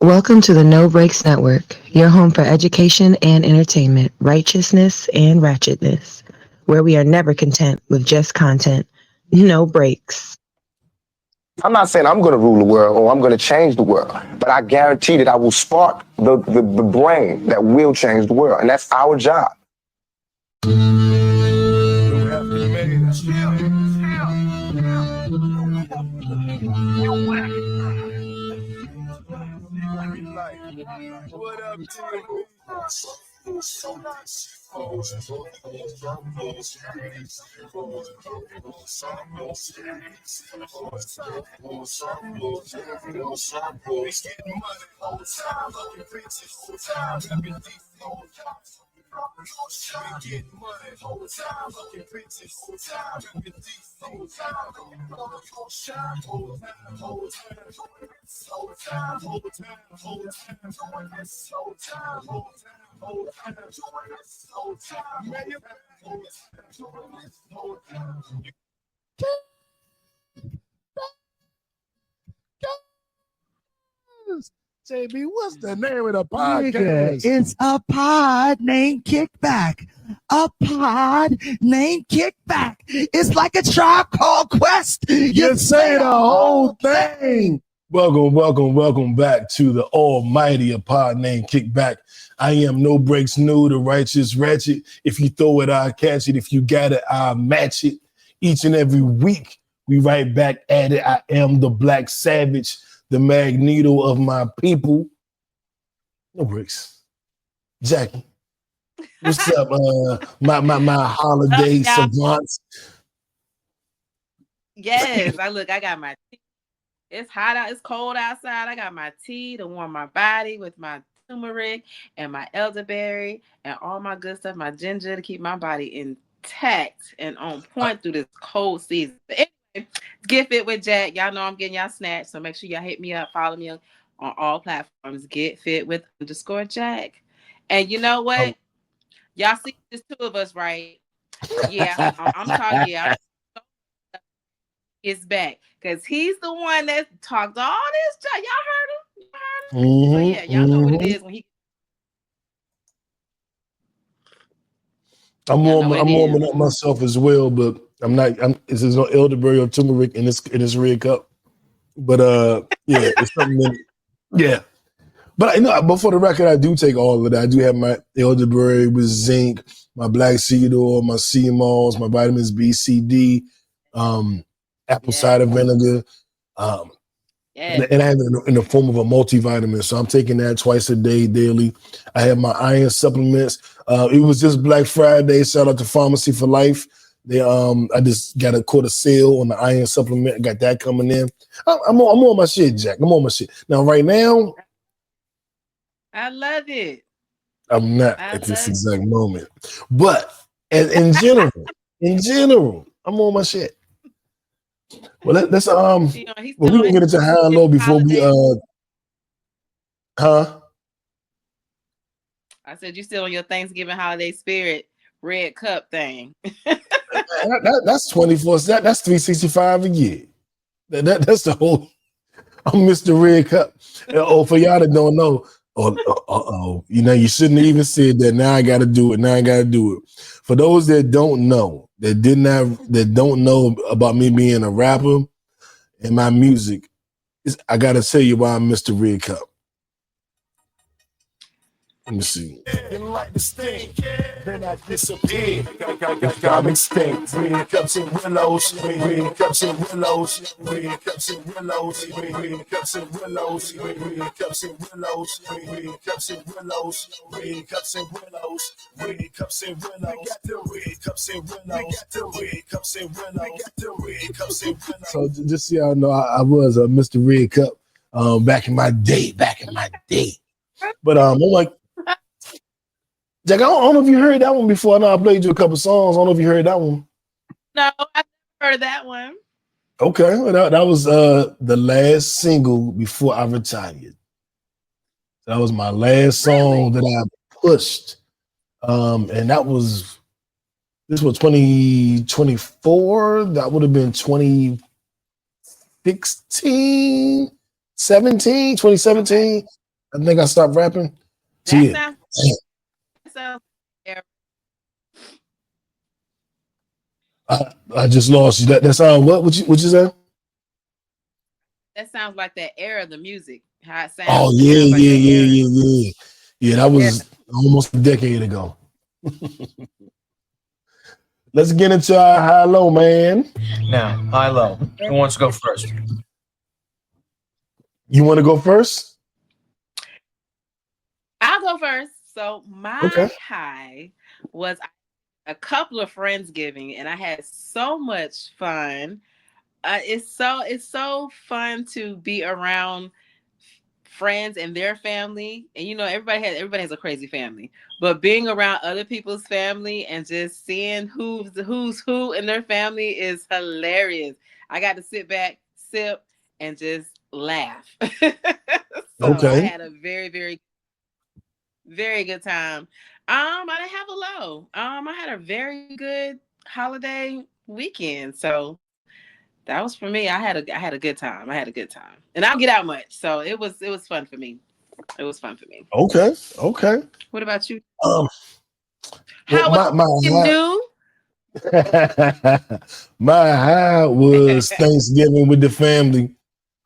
Welcome to the No Breaks Network, your home for education and entertainment, righteousness and ratchetness, where we are never content with just content. No breaks. I'm not saying I'm going to rule the world or I'm going to change the world, but I guarantee that I will spark the brain that will change the world, and that's our job. What up, JB, what's the name of the podcast? It's a pod named Kickback. A pod named Kickback. It's like a Tribe Called Quest. You say the whole thing. Welcome back to the almighty Pod Named Kickback. I am No Breaks New, the righteous ratchet. If you throw it, I'll catch it. If you got it, I'll match it. Each and every week, we right back at it. I am the Black Savage, the Magneto of my people. No breaks. Jackie, what's up? My holiday savants. Yes, I got my tea. It's hot out, it's cold outside. I got my tea to warm my body with my turmeric and my elderberry and all my good stuff, my ginger to keep my body intact and on point through this cold season. Anyway, Get Fit with Jack. Y'all know I'm getting y'all snatched, so make sure y'all hit me up, follow me on all platforms. Get Fit with _Jack. And you know what? Y'all see there's two of us, right? Yeah, I'm talking. Yeah, it's back because he's the one that talked all this. Y'all heard him? So yeah, y'all know what it is when he. I'm warming up myself as well, but I'm not. This is no elderberry or turmeric in this red cup. But yeah, it's something. Yeah, but I know. But for the record, I do take all of that. I do have my elderberry with zinc, my black seed oil, my sea moss, my vitamins B, C, D, apple cider vinegar, and I have it in the form of a multivitamin. So I'm taking that twice a day, daily. I have my iron supplements. It was just Black Friday. Shout out to Pharmacy for Life. They I just got a quarter sale on the iron supplement. I got that coming in. I'm on my shit, Jack. I'm on my shit. Now, right now, I love it. I'm not at this exact moment. But in general, I'm on my shit. Well, let's we can get into high and low before we I said you still on your Thanksgiving holiday spirit red cup thing. That's 24. That's 365 a year. That's the whole. I'm Mr. Red Cup. Oh, for y'all that don't know, you shouldn't have even said that. Now I got to do it. For those that don't know, that don't know about me being a rapper and my music, I got to tell you why I'm Mr. Red Cup. Let me see. Like the stink, then I disappear. Got extinct. Red cups and willows. Red cups and willows. Red cups and willows. Red cups and willows. Red cups and willows. Red cups and willows. Red cups and willows. Red cups and willows. Red cups and willows. Red cups and willows. Red cups and willows. So just so y'all know, I was a Mr. Red Cup back in my day. But I'm like. Jack, I don't know if you heard that one before. I know I played you a couple songs. I don't know if you heard that one. No, I've never heard that one. Okay, well, that was the last single before I retired. That was my last song that I pushed. And this was 2024. That would have been 2016, 2017. I think I stopped rapping. So That yeah. sounds I just lost you. That sound what? What you say? that sounds like that era of the music. How it sounds. Oh It yeah, sounds like yeah, that yeah, era. yeah, yeah. Yeah, that was almost a decade ago. Let's get into our high-low, man. Now, high-low. Who wants to go first? You want to go first? I'll go first. So my high was a couple of Friendsgiving, and I had so much fun. It's so fun to be around friends and their family, and everybody has a crazy family, but being around other people's family and just seeing who's who in their family is hilarious. I got to sit back, sip, and just laugh. So I had a very, very, very good time. I didn't have a low. I had a very good holiday weekend. So that was for me. I had a good time. And I don't get out much. So it was fun for me. It was fun for me. Okay. What about you? How was you do? My high was Thanksgiving with the family.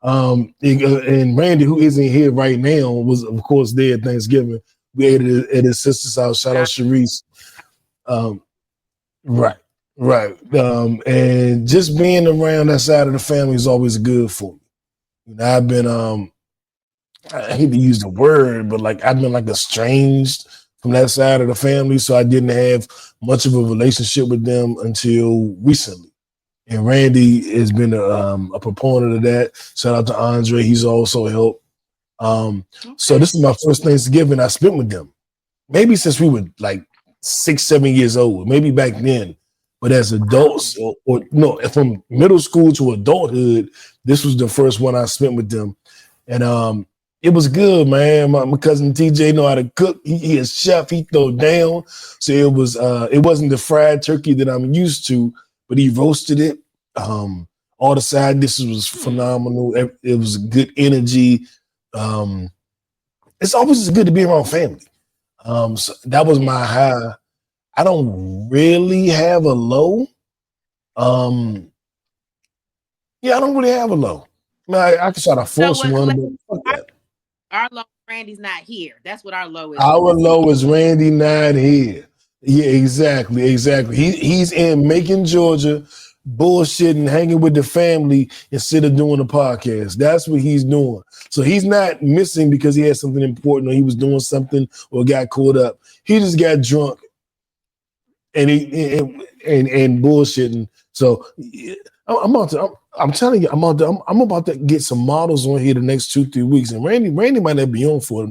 And Randy, who isn't here right now, was of course there at Thanksgiving. We ate at his sister's house. Shout out Sharice. Right. And just being around that side of the family is always good for me. I've been I hate to use the word, but like I've been like estranged from that side of the family, so I didn't have much of a relationship with them until recently. And Randy has been a proponent of that. Shout out to Andre; he's also helped. So this is my first Thanksgiving I spent with them. Maybe since we were like 6-7 years old, maybe back then. But as adults, or no, from middle school to adulthood, this was the first one I spent with them, and it was good, man. My cousin TJ know how to cook. He is chef. He throw down. So it wasn't the fried turkey that I'm used to, but he roasted it. All the side dishes was phenomenal. It was good energy. It's always good to be around family. So that was my high. I don't really have a low. I don't really have a low. I mean, I can try to force one, but fuck that. Our low, Randy's not here. That's what our low is. Our low is Randy not here. Yeah, exactly. He's in Macon, Georgia, bullshitting, hanging with the family instead of doing a podcast. That's what he's doing. So he's not missing because he had something important or he was doing something or got caught up. He just got drunk and and bullshitting. So I'm telling you, I'm about to get some models on here the next 2-3 weeks, and Randy might not be on for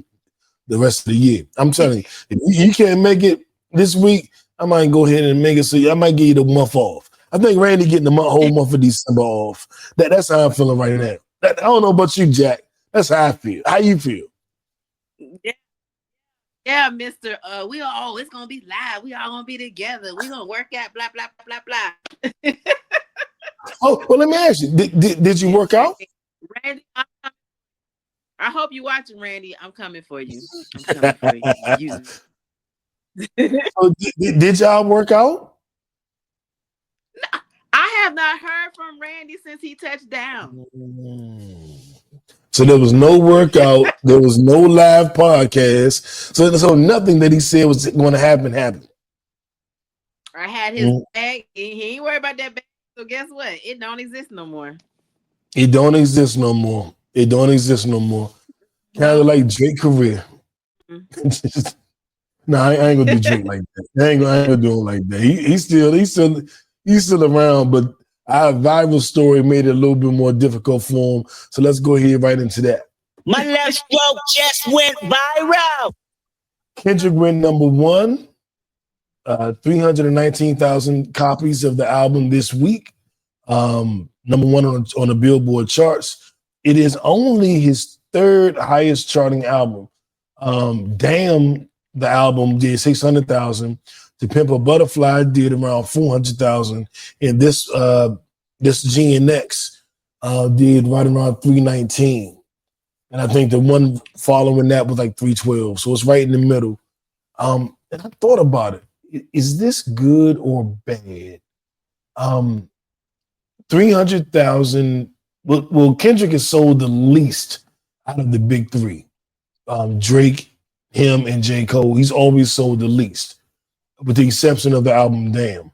the rest of the year. I'm telling you, if you can't make it this week, I might go ahead and make it. So I might give you the month off. I think Randy getting the whole month of December off. That's how I'm feeling right now. I don't know about you, Jack. That's how I feel. How you feel? Yeah, Mr. It's gonna be live. We all gonna be together. We gonna work out. Blah blah blah blah. Oh, well, let me ask you. Did you work out? Randy, I hope you're watching, Randy. I'm coming for you. So did y'all work out? No, I have not heard from Randy since he touched down. So there was no workout. There was no live podcast. So nothing that he said was going to happen happened. I had his bag. He ain't worried about that bag. So guess what? It don't exist no more. It don't exist no more. Kind of like Drake's career. No, I ain't gonna do Drake like that. I ain't gonna do him like that. He's still around, but our viral story made it a little bit more difficult for him. So let's go ahead right into that. My left stroke just went viral. Kendrick went number 1. 319,000 copies of the album this week. Number 1 on the Billboard charts. It is only his 3rd highest charting album. Damn, the album did 600,000. To Pimp a Butterfly did around 400,000. And this GNX did right around 319. And I think the one following that was like 312. So it's right in the middle. And I thought about it. Is this good or bad? 300,000. Well, Kendrick has sold the least out of the big three. Drake, him, and J. Cole. He's always sold the least, with the exception of the album Damn.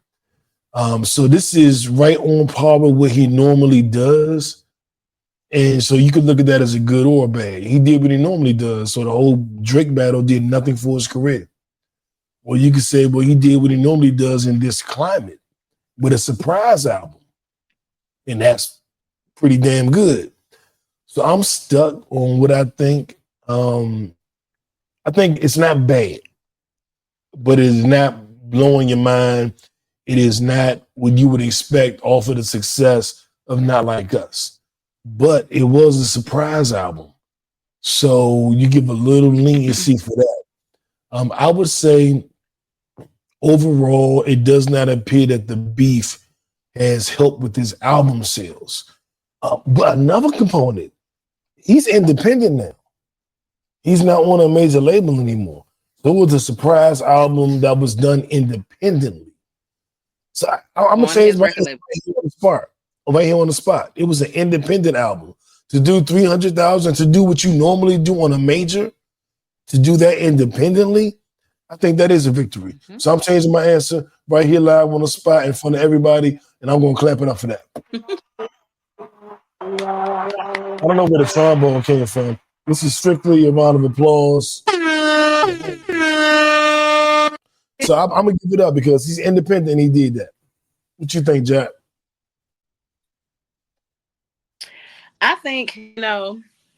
So this is right on par with what he normally does. And so you could look at that as a good or a bad. He did what he normally does. So the whole Drake battle did nothing for his career. Or you could say, well, he did what he normally does in this climate with a surprise album. And that's pretty damn good. So I'm stuck on what I think. I think it's not bad, but it is not blowing your mind. It is not what you would expect off of the success of Not Like Us. But it was a surprise album. So you give a little leniency for that. I would say overall, it does not appear that the beef has helped with his album sales. But another component, he's independent now. He's not on a major label anymore. So it was a surprise album that was done independently. So I'm going to say it's right here on the spot. Right here on the spot. It was an independent album. To do 300,000, to do what you normally do on a major, to do that independently, I think that is a victory. Mm-hmm. So I'm changing my answer right here live on the spot in front of everybody, and I'm going to clap it up for that. I don't know where the trombone came from. This is strictly a round of applause. So I'm going to give it up because he's independent and he did that. What you think, Jack? I think,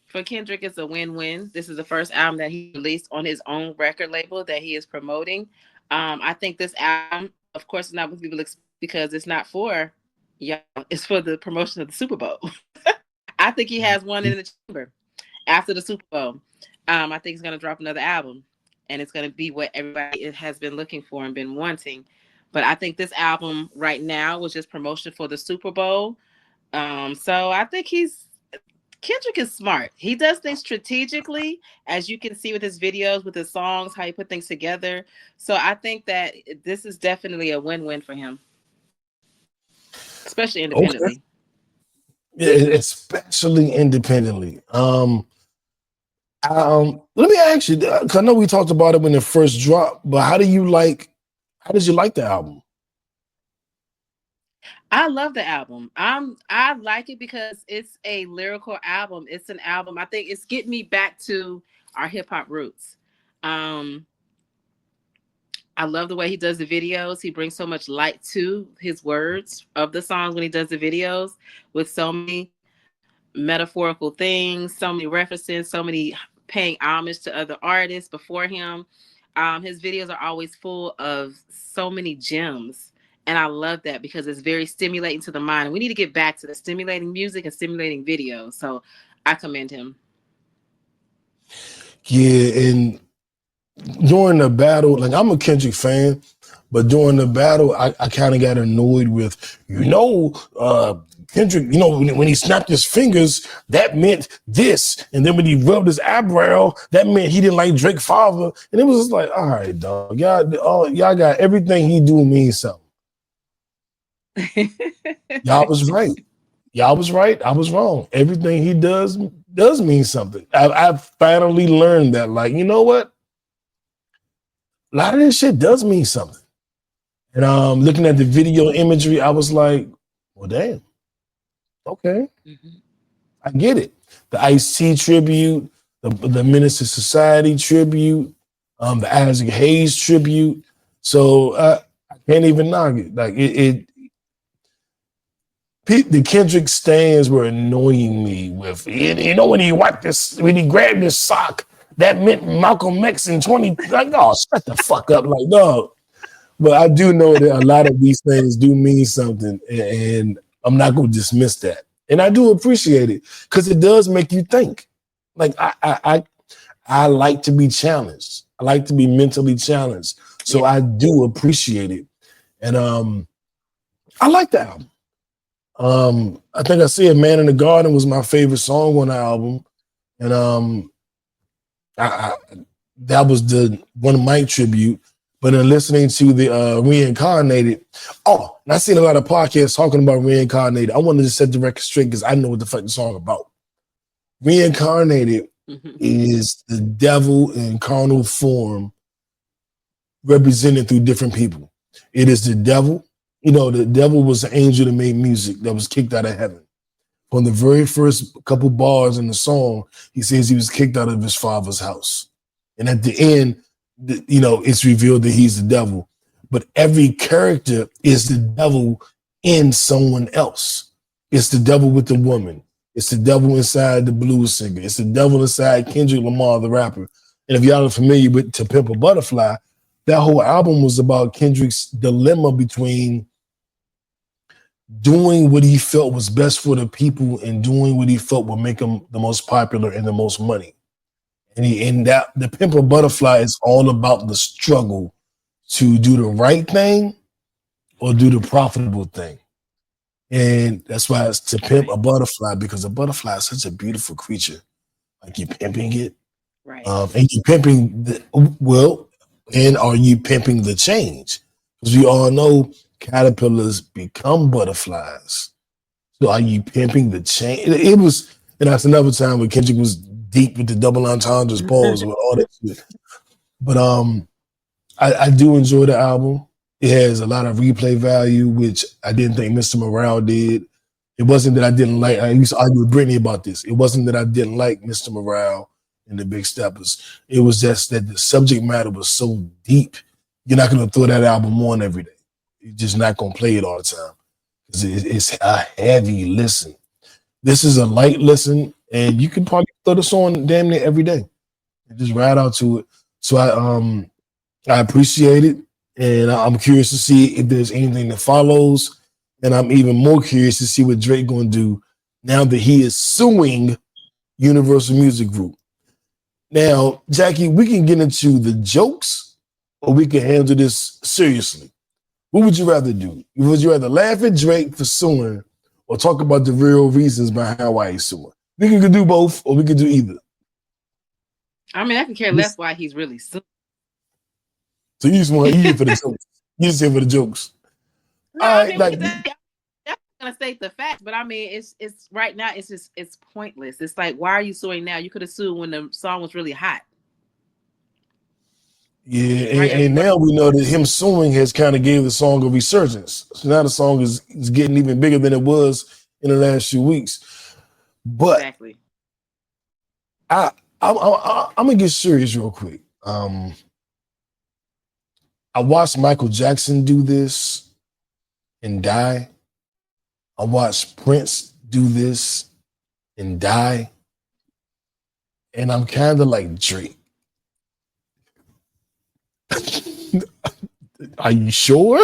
for Kendrick, it's a win-win. This is the first album that he released on his own record label that he is promoting. I think this album, of course, is not what people expect because it's not for y'all. It's for the promotion of the Super Bowl. I think he has one in the chamber after the Super Bowl. I think he's going to drop another album, and it's going to be what everybody has been looking for and been wanting. But I think this album right now was just promotion for the Super Bowl. So I think Kendrick is smart. He does things strategically, as you can see with his videos, with his songs, how he put things together. So I think that this is definitely a win-win for him, especially independently. Okay. Yeah, especially independently. Let me ask you, because I know we talked about it when it first dropped, but how did you like the album? I love the album. I like it because it's a lyrical album. It's an album. I think it's getting me back to our hip hop roots. I love the way he does the videos. He brings so much light to his words of the songs when he does the videos with so many metaphorical things, so many references, so many paying homage to other artists before him. His videos are always full of so many gems. And I love that because it's very stimulating to the mind. We need to get back to the stimulating music and stimulating videos. So I commend him. Yeah, and during the battle, like I'm a Kendrick fan, but during the battle, I kind of got annoyed with, Kendrick, when he snapped his fingers, that meant this. And then when he rubbed his eyebrow, that meant he didn't like Drake's father. And it was just like, all right, dog, y'all got everything he do means something. Y'all was right. Y'all was right. I was wrong. Everything he does mean something. I've finally learned that, like, you know what? A lot of this shit does mean something. And looking at the video imagery, I was like, well, damn. Okay. Mm-hmm. I get it. The Ice-T tribute, the Menace to Society tribute, the Isaac Hayes tribute. So I can't even knock it. Like the Kendrick stands were annoying me with, when he when he grabbed his sock, that meant Malcolm X in 20, like, oh, shut the fuck up, like, no. But I do know that a lot of these things do mean something, and I'm not going to dismiss that. And I do appreciate it because it does make you think. Like, I like to be challenged. I like to be mentally challenged. So yeah. I do appreciate it. And I like the album. I think I said Man in the Garden was my favorite song on the album. And that was the one of my tribute. But in listening to the Reincarnated, and I seen a lot of podcasts talking about Reincarnated. I wanted to set the record straight because I know what the fuck the song about. Reincarnated is the devil in carnal form represented through different people. It is the devil. You know, the devil was the angel that made music that was kicked out of heaven. From the very first couple bars in the song, he says he was kicked out of his father's house. And at the end, you know, it's revealed that he's the devil. But every character is the devil in someone else. It's the devil with the woman. It's the devil inside the blues singer. It's the devil inside Kendrick Lamar, the rapper. And if y'all are familiar with To Pimp a Butterfly, that whole album was about Kendrick's dilemma between doing what he felt was best for the people and doing what he felt would make him the most popular and the most money. And that The Pimp a Butterfly is all about the struggle to do the right thing or do the profitable thing. And that's why it's To Pimp a Butterfly, because a butterfly is such a beautiful creature. Like you're pimping it. Right. And you're pimping and are you pimping the change? Because we all know caterpillars become butterflies. So are you pimping the change? It was, and that's another time when Kendrick was deep with the double entendres, pause, with all that shit. But I do enjoy the album. It has a lot of replay value, which I didn't think Mr. Morale did. It wasn't that I didn't like, I used to argue with Brittany about this. It wasn't that I didn't like Mr. Morale and the Big Steppers. It was just that the subject matter was so deep. You're not going to throw that album on every day. You're just not going to play it all the time. It's a heavy listen. This is a light listen, and you can probably throw this on damn near every day and just ride out to it. So I appreciate it, and I'm curious to see if there's anything that follows, and I'm even more curious to see what Drake going to do now that he is suing Universal Music Group. Now, Jackie, we can get into the jokes, or we can handle this seriously. What would you rather do? Would you rather laugh at Drake for suing or talk about the real reasons behind why he's suing? We can do both, or we can do either. I mean, I can care less why he's really suing. So you just want to eat for the jokes. You just here for the jokes. No, I mean, that's gonna state the facts, but I mean, it's right now. It's pointless. It's like, why are you suing now? You could have sued when the song was really hot. Yeah, and now we know that him suing has kind of gave the song a resurgence. So now the song is getting even bigger than it was in the last few weeks. But exactly. I'm gonna get serious real quick. I watched Michael Jackson do this and die. I watched Prince do this and die. And I'm kind of like Drake. Are you sure?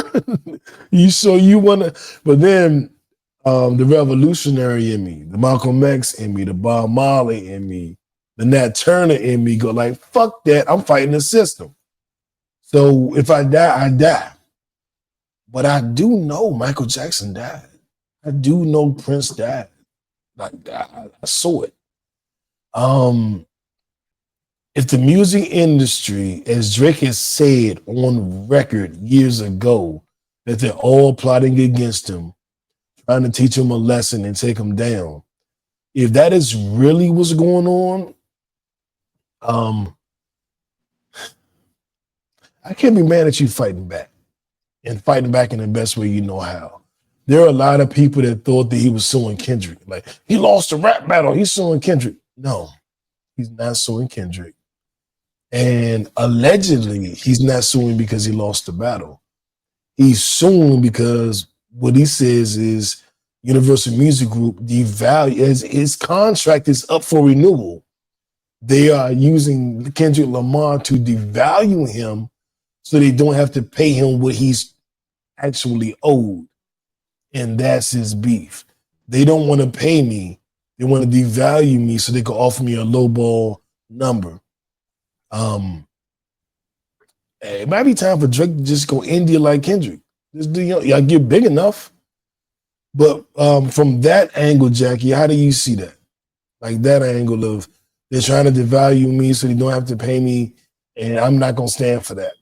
You sure you want to? But then the revolutionary in me, the Malcolm X in me, the Bob Marley in me, the Nat Turner in me go like, fuck that. I'm fighting the system. So if I die, I die. But I do know Michael Jackson died. I do know Prince died. Like I saw it. If the music industry, as Drake has said on record years ago, that they're all plotting against him, trying to teach him a lesson and take him down, if that is really what's going on, I can't be mad at you fighting back and fighting back in the best way you know how. There are a lot of people that thought that he was suing Kendrick. Like, he lost a rap battle, he's suing Kendrick. No, he's not suing Kendrick. And allegedly, he's not suing because he lost the battle. He's suing because what he says is Universal Music Group devalues, his contract is up for renewal. They are using Kendrick Lamar to devalue him so they don't have to pay him what he's actually owed. And that's his beef. They don't want to pay me. They want to devalue me so they can offer me a lowball number. It might be time for Drake to just go India like Kendrick. Just do, y'all get big enough. But from that angle, Jackie, how do you see that? Like that angle of They're trying to devalue me so they don't have to pay me, and I'm not gonna stand for that.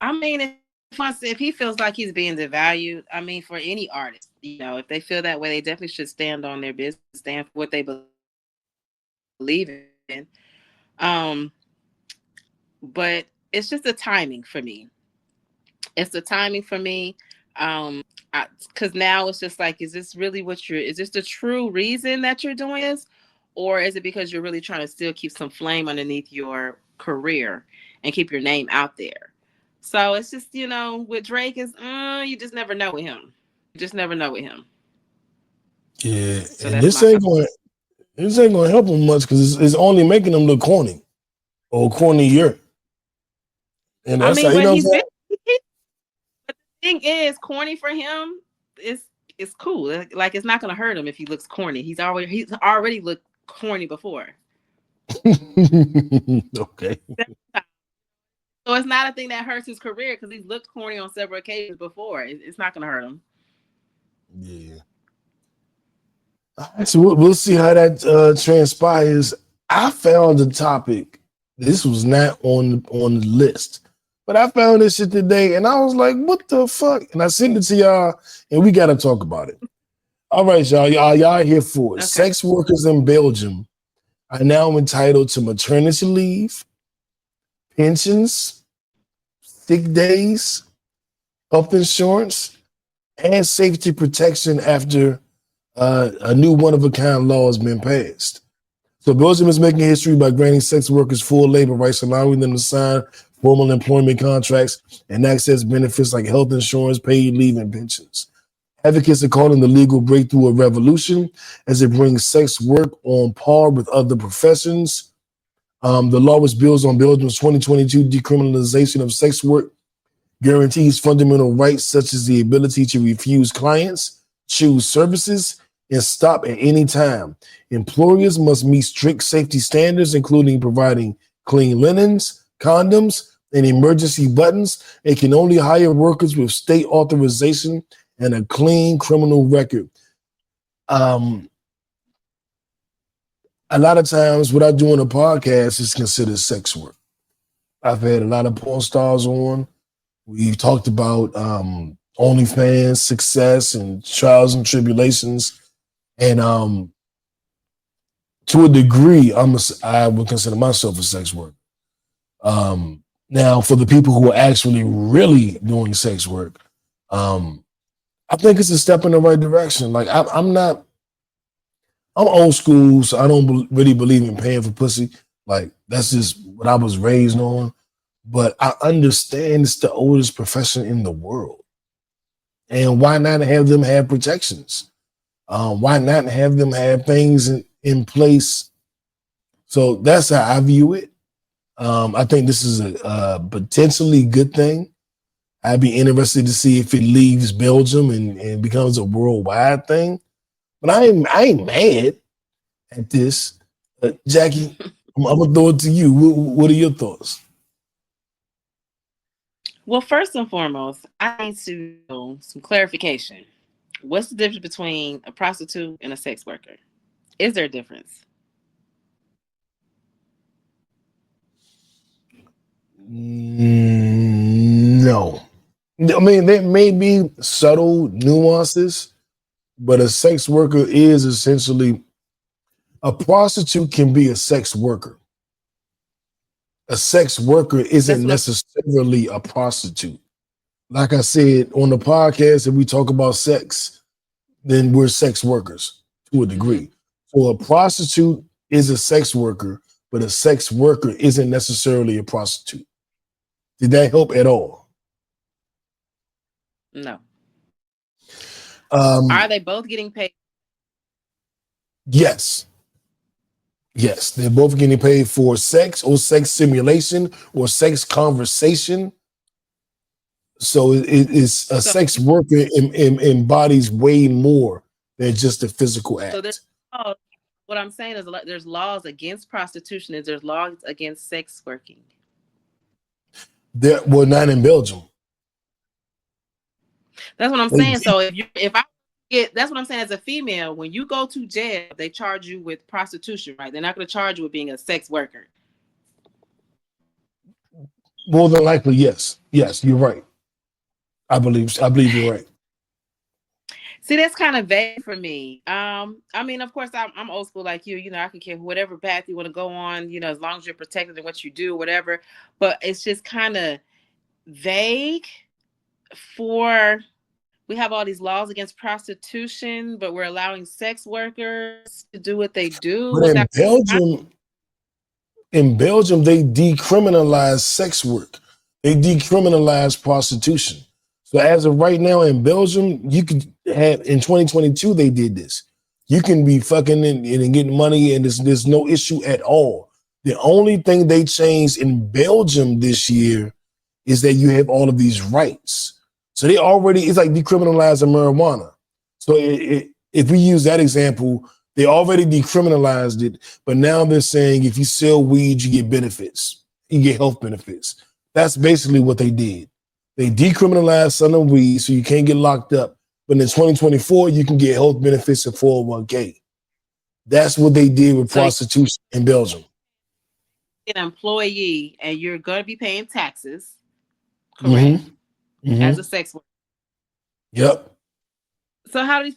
I mean, if he feels like he's being devalued, I mean, for any artist, if they feel that way, they definitely should stand on their business, stand for what they believe in. But it's just the timing for me. It's the timing for me. Because now it's just like, is this really is this the true reason that you're doing this? Or is it because you're really trying to still keep some flame underneath your career and keep your name out there? So it's just, with Drake is, you just never know with him. You just never know with him. Yeah, so and this ain't gonna help him much because it's only making him look corny or cornier. And that's I mean, but the thing is, corny for him is cool. Like, it's not gonna hurt him if he looks corny. He's already looked corny before. Okay. So it's not a thing that hurts his career because he's looked corny on several occasions before. It's not gonna hurt him. Yeah. All right, so we'll see how that transpires. I found a topic. This was not on the list, but I found this shit today, and I was like, "What the fuck?" And I sent it to y'all, and we got to talk about it. All right, y'all here for it. Okay. Sex workers in Belgium are now entitled to maternity leave, pensions, sick days, health insurance, and safety protection after a new one-of-a-kind law has been passed. So Belgium is making history by granting sex workers full labor rights, allowing them to sign formal employment contracts and access benefits like health insurance, paid leave, and pensions. Advocates are calling the legal breakthrough a revolution as it brings sex work on par with other professions. The law, which builds on Belgium's 2022 decriminalization of sex work, guarantees fundamental rights such as the ability to refuse clients, choose services, and stop at any time. Employers must meet strict safety standards, including providing clean linens, condoms, and emergency buttons. They can only hire workers with state authorization and a clean criminal record. A lot of times what I do on a podcast is considered sex work. I've had a lot of porn stars on. We've talked about OnlyFans success and trials and tribulations. And to a degree, I would consider myself a sex worker. Now, for the people who are actually really doing sex work, I think it's a step in the right direction. Like I'm old school, so I don't really believe in paying for pussy. Like that's just what I was raised on. But I understand it's the oldest profession in the world. And why not have them have protections? Why not have them have things in place? So that's how I view it. I think this is a potentially good thing. I'd be interested to see if it leaves Belgium and becomes a worldwide thing. But I ain't mad at this. Jackie, I'm gonna throw it to you. What are your thoughts? Well, first and foremost, I need to know some clarification. What's the difference between a prostitute and a sex worker? Is there a difference? No. I mean, there may be subtle nuances, but a sex worker is essentially a prostitute can be a sex worker. A sex worker isn't necessarily a prostitute. Like I said on the podcast, if we talk about sex, then we're sex workers to a degree. So a prostitute is a sex worker, but a sex worker isn't necessarily a prostitute. Did that help at all? No. Are they both getting paid? Yes. Yes, they're both getting paid for sex or sex simulation or sex conversation. So it's a sex worker embodies way more than just a physical act. So what I'm saying is there's laws against prostitution. There's laws against sex working. Well, not in Belgium. That's what I'm saying. So if I that's what I'm saying. As a female, when you go to jail, they charge you with prostitution, right? They're not going to charge you with being a sex worker. More than likely, yes. Yes, you're right. I believe you're right. See, that's kind of vague for me. I mean, of course, I'm old school like you. You know, I can care whatever path you want to go on. You know, as long as you're protected in what you do, whatever. But it's just kind of vague. We have all these laws against prostitution, but we're allowing sex workers to do what they do. But in Belgium, they decriminalized sex work. They decriminalized prostitution. So as of right now in Belgium, you could have in 2022 they did this. You can be fucking and getting money, and there's no issue at all. The only thing they changed in Belgium this year is that you have all of these rights. So it's like decriminalizing marijuana. So if we use that example, they already decriminalized it, but now they're saying if you sell weed, you get benefits. You get health benefits. That's basically what they did. They decriminalized selling weed so you can't get locked up. But in 2024, you can get health benefits and 401k. That's what they did with prostitution in Belgium. An employee and you're going to be paying taxes, correct? As a sex worker. Yep. So how do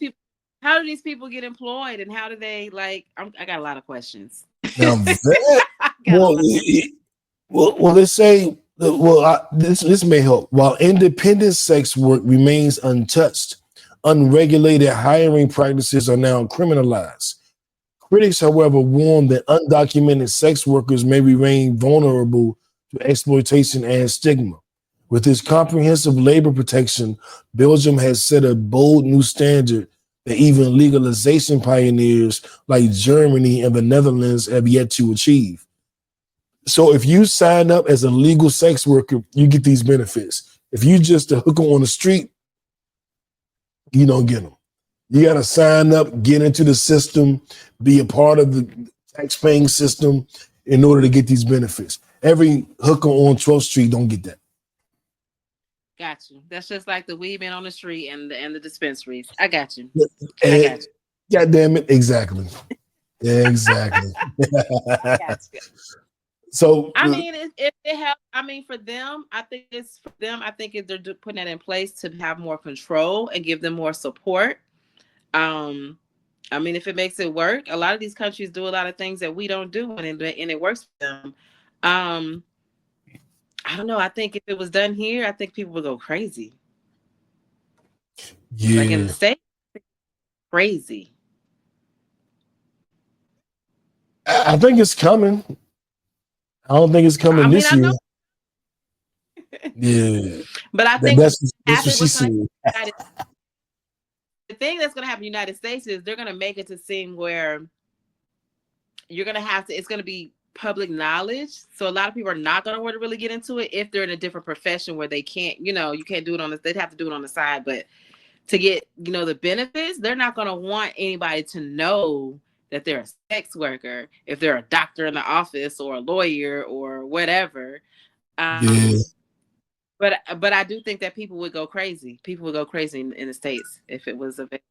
these people get employed, and how do they I got a lot of questions. Now let's say this may help. While independent sex work remains untouched, unregulated hiring practices are now criminalized. Critics, however, warn that undocumented sex workers may remain vulnerable to exploitation and stigma. With its comprehensive labor protection, Belgium has set a bold new standard that even legalization pioneers like Germany and the Netherlands have yet to achieve. So if you sign up as a legal sex worker, you get these benefits. If you just a hooker on the street, you don't get them. You got to sign up, get into the system, be a part of the tax-paying system in order to get these benefits. Every hooker on 12th Street don't get that. Got you. That's just like the weed man on the street and the dispensaries. I got you. I got you. God damn it. Exactly. Exactly. So I mean, if it helps, I mean, for them, I think they're putting that in place to have more control and give them more support. I mean, if it makes it work, a lot of these countries do a lot of things that we don't do, and it works for them. I don't know. I think if it was done here, I think people would go crazy. Yeah. Like in the States, crazy. I think it's coming. I don't think it's coming this year. Yeah. But I think that's what she said. The thing that's going to happen in the United States is they're going to make it to seem where you're going to have to, it's going to be public knowledge. So a lot of people are not going to want to really get into it if they're in a different profession where they can't, you can't do it they'd have to do it on the side. But to get, the benefits, they're not going to want anybody to know that they're a sex worker if they're a doctor in the office or a lawyer or whatever. But I do think that people would go crazy. People would go crazy in the States if it was available.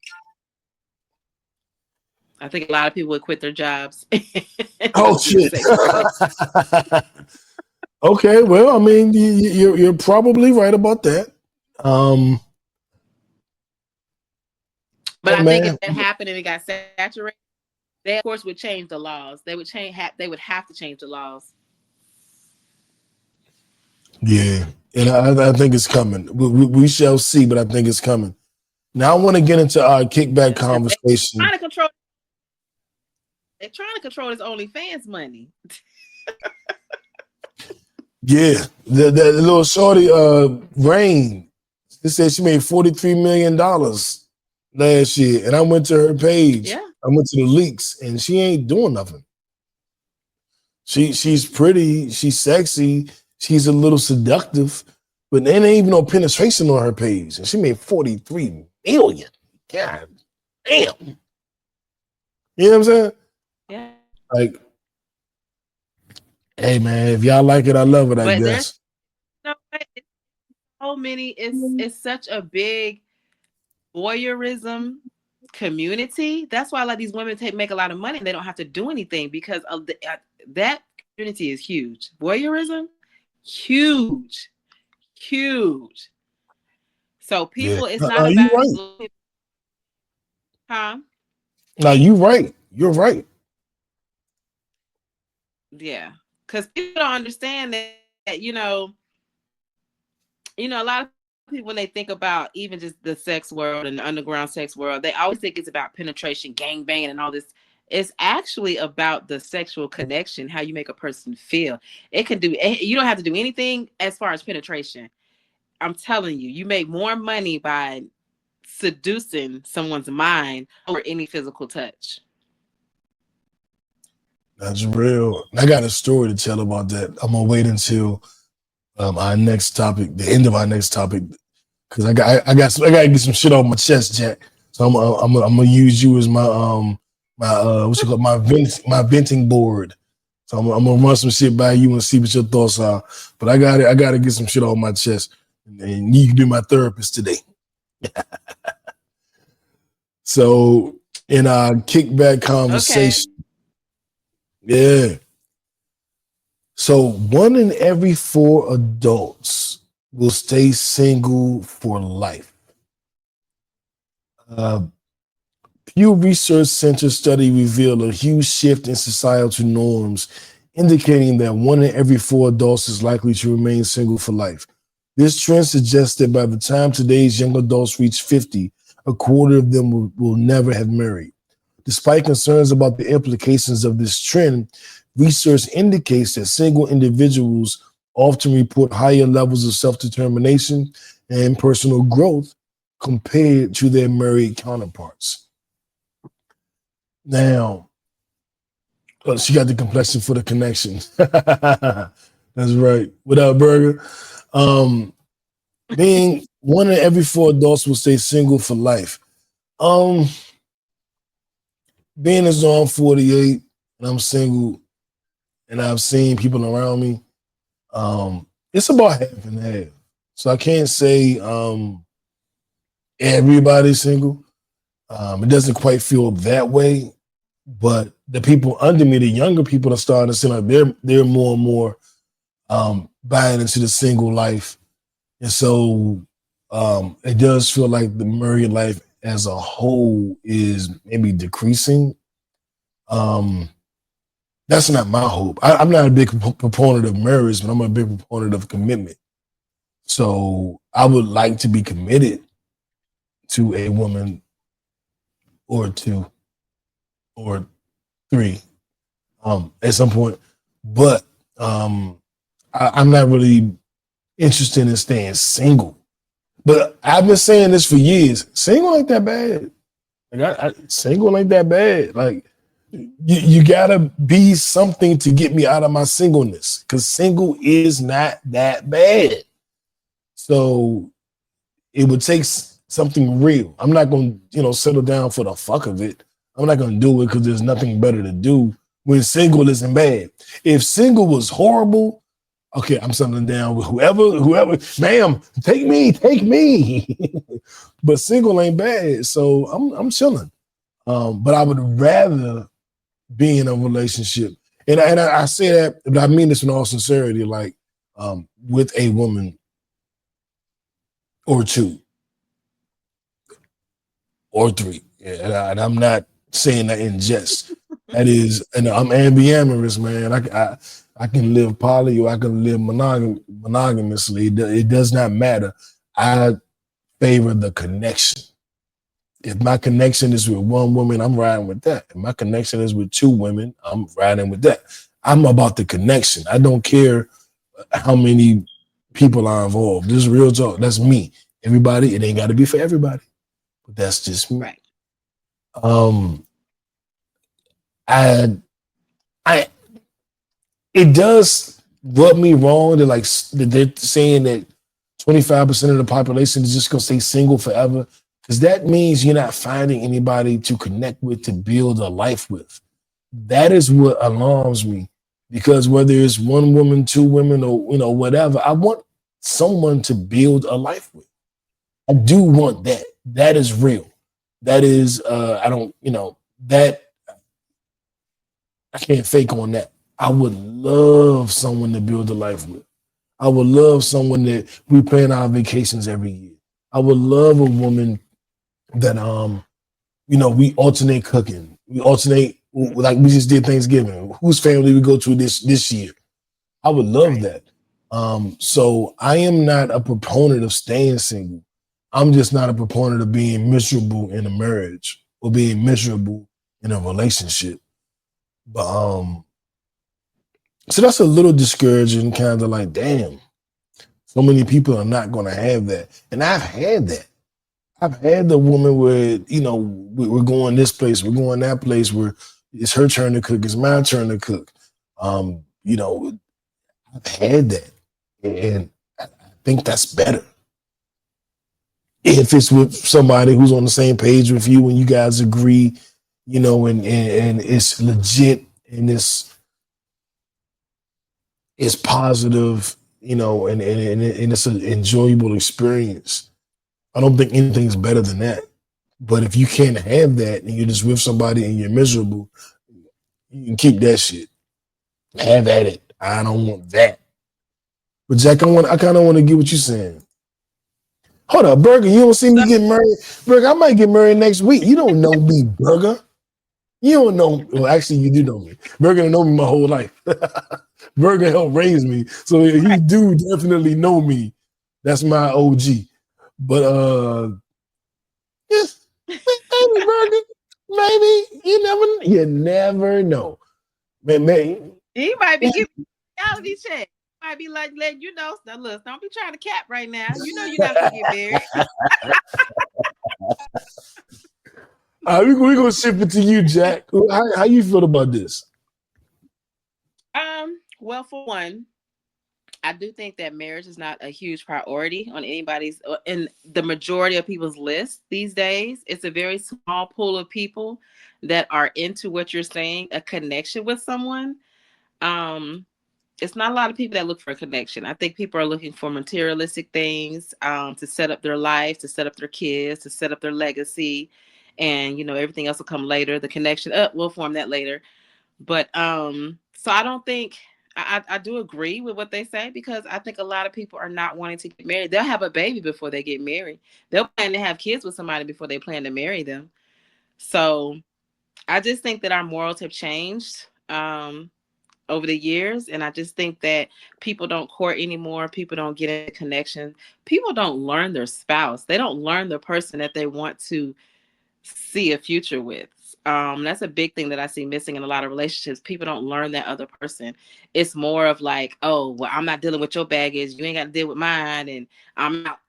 I think a lot of people would quit their jobs. Oh shit! Okay, well, I mean, you're probably right about that. But I think if that happened and it got saturated, they of course would change the laws. They would have to change the laws. Yeah, and I think it's coming. We shall see, but I think it's coming. Now I want to get into our kickback conversation. They're trying to control this OnlyFans money. Yeah, the little shorty, Rain, she said she made $43 million last year, and I went to her page. Yeah. I went to the leaks, and she ain't doing nothing. She's pretty, she's sexy, she's a little seductive, but there ain't even no penetration on her page, and she made $43 million. God damn. You know what I'm saying? Yeah. Like, hey man, if y'all like it, I love it. I guess. So many. It's such a big voyeurism community. That's why a lot of these women make a lot of money and they don't have to do anything because of that community is huge. Voyeurism, huge. So people, it's not you about, right. huh? No, you right. You're right. Yeah, because people don't understand that a lot of people, when they think about even just the sex world and the underground sex world, they always think it's about penetration, gangbanging, and all this. It's actually about the sexual connection, how you make a person feel. You don't have to do anything as far as penetration. I'm telling you, you make more money by seducing someone's mind over any physical touch. That's real. I got a story to tell about that. I'm gonna wait until our next topic, the end of our next topic, because I gotta get some shit off my chest, Jack. So I'm gonna use you as my my venting board. So I'm gonna run some shit by you and see what your thoughts are. But I gotta get some shit off my chest, and you can be my therapist today. So in our kickback conversation, yeah. So 1 in every 4 adults will stay single for life. Pew Research Center study revealed a huge shift in societal norms, indicating that 1 in every 4 adults is likely to remain single for life. This trend suggests that by the time today's young adults reach 50, a quarter of them will never have married. Despite concerns about the implications of this trend, research indicates that single individuals often report higher levels of self-determination and personal growth compared to their married counterparts. Now, she got the complexion for the connection. That's right. Without Burger, being 1 in every 4 adults will stay single for life. Being as though I'm 48 and I'm single and I've seen people around me, it's about half and half. So I can't say everybody's single. It doesn't quite feel that way, but the people under me, the younger people, are starting to seem like they're more and more buying into the single life. And so it does feel like the married life as a whole is maybe decreasing. That's not my hope. I'm not a big proponent of marriage, but I'm a big proponent of commitment. So I would like to be committed to a woman or 2 or 3 at some point. But I'm not really interested in staying single. But I've been saying this for years. Single ain't that bad. Like single ain't that bad. Like you gotta be something to get me out of my singleness, because single is not that bad. So it would take something real. I'm not gonna, settle down for the fuck of it. I'm not gonna do it because there's nothing better to do when single isn't bad. If single was horrible, okay, I'm settling down with whoever, ma'am, take me. But single ain't bad, so I'm chilling. But I would rather be in a relationship, and I say that, but I mean this in all sincerity, like with a woman or 2 or 3. Yeah, and I'm not saying that in jest. That is, and I'm ambiamorous, man. I can live poly or I can live monogamously. It does not matter. I favor the connection. If my connection is with 1 woman, I'm riding with that. If my connection is with 2 women, I'm riding with that. I'm about the connection. I don't care how many people are involved. This is real talk. That's me. Everybody, it ain't got to be for everybody, but that's just me. Right. It does rub me wrong that they're saying that 25% of the population is just gonna stay single forever, because that means you're not finding anybody to connect with, to build a life with. That is what alarms me, because whether it's 1 woman, 2 women, or whatever, I want someone to build a life with. I do want that. That is real. That is, I don't, that I can't fake on that. I would love someone to build a life with. I would love someone that we plan our vacations every year. I would love a woman that we alternate cooking. We alternate, like we just did Thanksgiving. Whose family we go to this year? I would love that. So I am not a proponent of staying single. I'm just not a proponent of being miserable in a marriage or being miserable in a relationship. But so that's a little discouraging, kind of like, damn, so many people are not going to have that. And I've had that. I've had the woman where, we're going this place, we're going that place, where it's her turn to cook, it's my turn to cook. I've had that. And I think that's better. If it's with somebody who's on the same page with you and you guys agree, and it's legit and it's positive, and it's an enjoyable experience. I don't think anything's better than that. But if you can't have that and you're just with somebody and you're miserable, you can keep that shit. Have at it. I don't want that. But Jack, I kind of want to get what you're saying. Hold up, Burger, you don't see me get married? Burger, I might get married next week. You don't know me, Burger. You don't know. Well, actually, you do know me. Burger know me my whole life. Burger helped raise me. So you do definitely know me. That's my OG. But yes, maybe Burger. Maybe. You never know. Man. He might be giving you a reality check. Might be like letting you know. Now, look, don't be trying to cap right now. You know you're not gonna get married. We're gonna shift it to you, Jack. How you feel about this? Well, for one, I do think that marriage is not a huge priority on anybody's, in the majority of people's list these days. It's a very small pool of people that are into what you're saying, a connection with someone. It's not a lot of people that look for a connection. I think people are looking for materialistic things, to set up their life, to set up their kids, to set up their legacy. And, everything else will come later. The connection, we'll form that later. But so I don't think, I do agree with what they say, because I think a lot of people are not wanting to get married. They'll have a baby before they get married. They'll plan to have kids with somebody before they plan to marry them. So I just think that our morals have changed over the years. And I just think that people don't court anymore. People don't get a connection. People don't learn their spouse. They don't learn the person that they want to see a future with. That's a big thing that I see missing in a lot of relationships. People don't learn that other person. It's more of like, oh, well, I'm not dealing with your baggage. You ain't got to deal with mine, and I'm out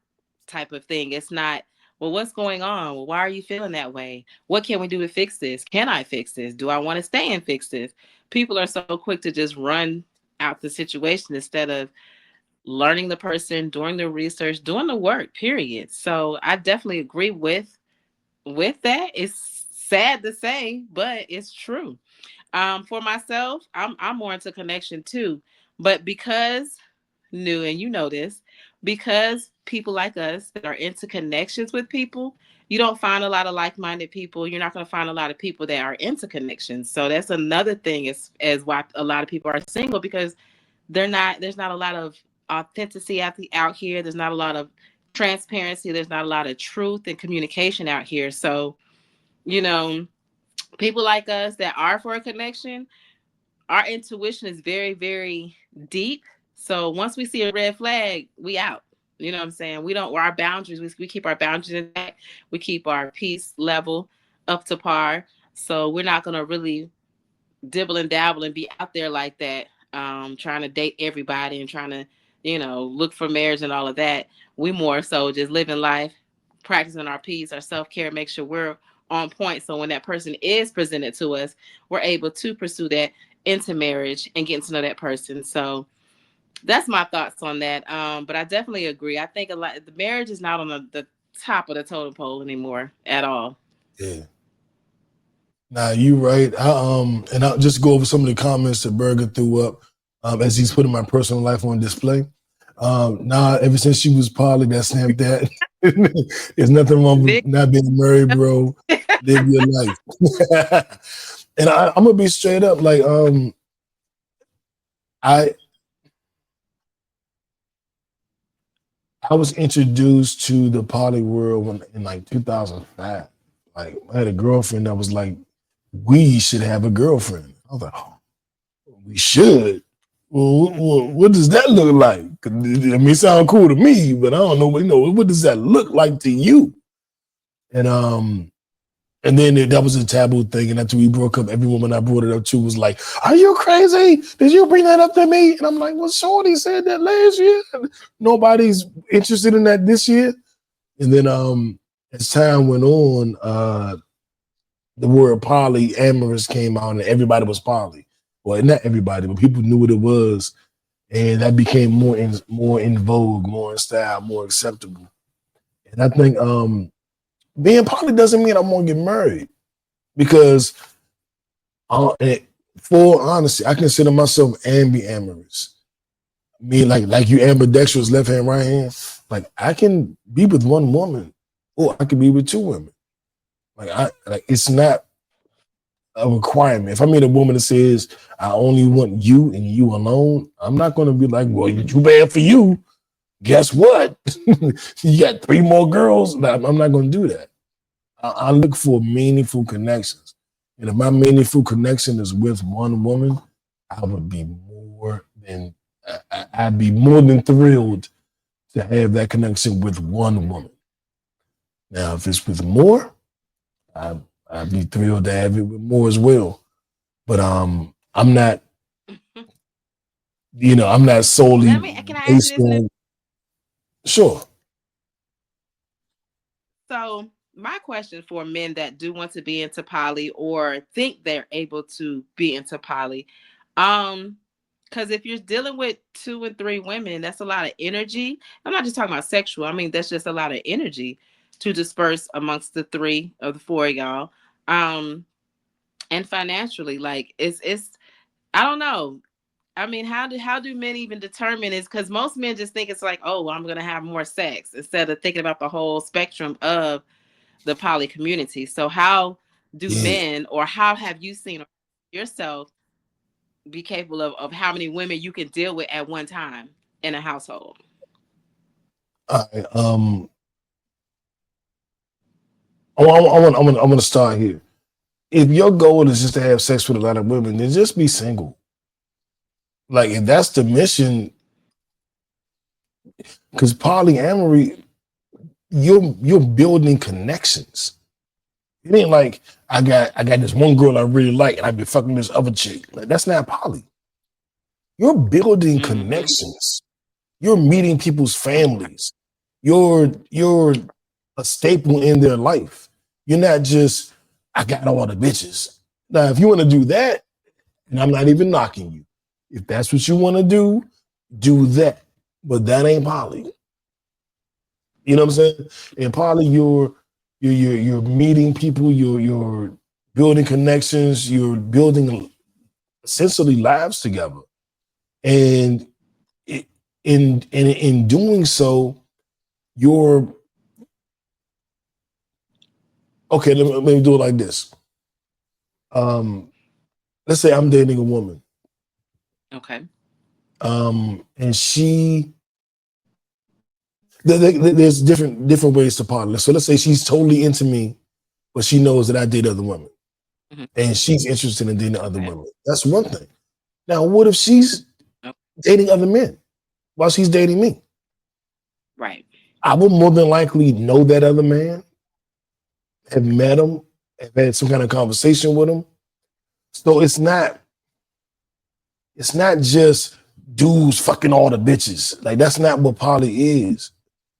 type of thing. It's not, well, what's going on? Well, why are you feeling that way? What can we do to fix this? Can I fix this? Do I want to stay and fix this? People are so quick to just run out the situation instead of learning the person, doing the research, doing the work, period. So I definitely agree with that. It's sad to say, but it's true. For myself, I'm more into connection too. But because and you know this, because people like us that are into connections with people, you don't find a lot of like-minded people. You're not going to find a lot of people that are into connections. So that's another thing as why a lot of people are single, because there's not a lot of authenticity out here. There's not a lot of transparency. There's not a lot of truth and communication out here. So, people like us that are for a connection, our intuition is very, very deep. So once we see a red flag, we out. You know what I'm saying? Our boundaries, we keep our boundaries intact. We keep our peace level up to par. So we're not going to really dibble and dabble and be out there like that, trying to date everybody and trying to, look for marriage and all of that. We more so just living life, practicing our peace, our self-care, make sure we're on point. So when that person is presented to us, we're able to pursue that into marriage and getting to know that person. So that's my thoughts on that. But I definitely agree. I think the marriage is not on the top of the totem pole anymore at all. Yeah. Nah, you right. And I'll just go over some of the comments that Berger threw up as he's putting my personal life on display. Ever since she was poly, that snapped that. There's nothing wrong with not being married, bro. Live your life. And I'm gonna be straight up, like, I was introduced to the poly world in like 2005. Like, I had a girlfriend that was like, we should have a girlfriend. I was like, oh, we should. Well, what does that look like? I mean, it sounds cool to me, but I don't know. What does that look like to you? And then that was a taboo thing. And after we broke up, every woman I brought it up to was like, "Are you crazy? Did you bring that up to me?" And I'm like, "Well, Shorty said that last year. Nobody's interested in that this year." And then as time went on, the word polyamorous came out, and everybody was poly. Well, not everybody, but people knew what it was, and that became more in vogue, more in style, more acceptable. And I think being poly doesn't mean I'm gonna get married, because for honesty, I consider myself ambiamorous. Me, like you ambidextrous, left hand, right hand. Like, I can be with one woman, or I can be with two women. Like it's not a requirement. If I meet a woman that says I only want you and you alone, I'm not going to be like, well, too bad for you. Guess what? You got 3 more girls. I'm not going to do that. I look for meaningful connections, and if my meaningful connection is with one woman, I'd be more than thrilled to have that connection with one woman. Now, if it's with more, I'd be thrilled to have it with more as well. But I'm not, I'm not solely Can I ask you this? Sure. So my question for men that do want to be into poly or think they're able to be into poly, because if you're dealing with 2 and 3 women, that's a lot of energy. I'm not just talking about sexual. I mean, that's just a lot of energy to disperse amongst the 3 or the 4 of y'all. And financially, like it's I don't know. I mean, how do men even determine is, because most men just think it's like, oh, well, I'm gonna have more sex, instead of thinking about the whole spectrum of the poly community. So how do men, or how have you seen yourself be capable of how many women you can deal with at one time in a household? I want to start here. If your goal is just to have sex with a lot of women, then just be single. Like, if that's the mission, because polyamory, you're building connections. It ain't like I got this one girl I really like and I've been fucking this other chick. Like, that's not poly. You're building connections. You're meeting people's families. You're a staple in their life. You're not just, I got all the bitches. Now, if you want to do that, and I'm not even knocking you, if that's what you want to do that. But that ain't poly. You know what I'm saying? In poly, you're meeting people, you're building connections, you're building essentially lives together. And in doing so, you're okay. Let me do it like this. Let's say I'm dating a woman. Okay. And there's different ways to partner. So let's say she's totally into me, but she knows that I date other women, and she's interested in dating other women. That's one thing. Now, what if she's dating other men while she's dating me? Right. I would more than likely know that other man, have met him, have had some kind of conversation with him. So it's not just dudes fucking all the bitches. Like, that's not what poly is.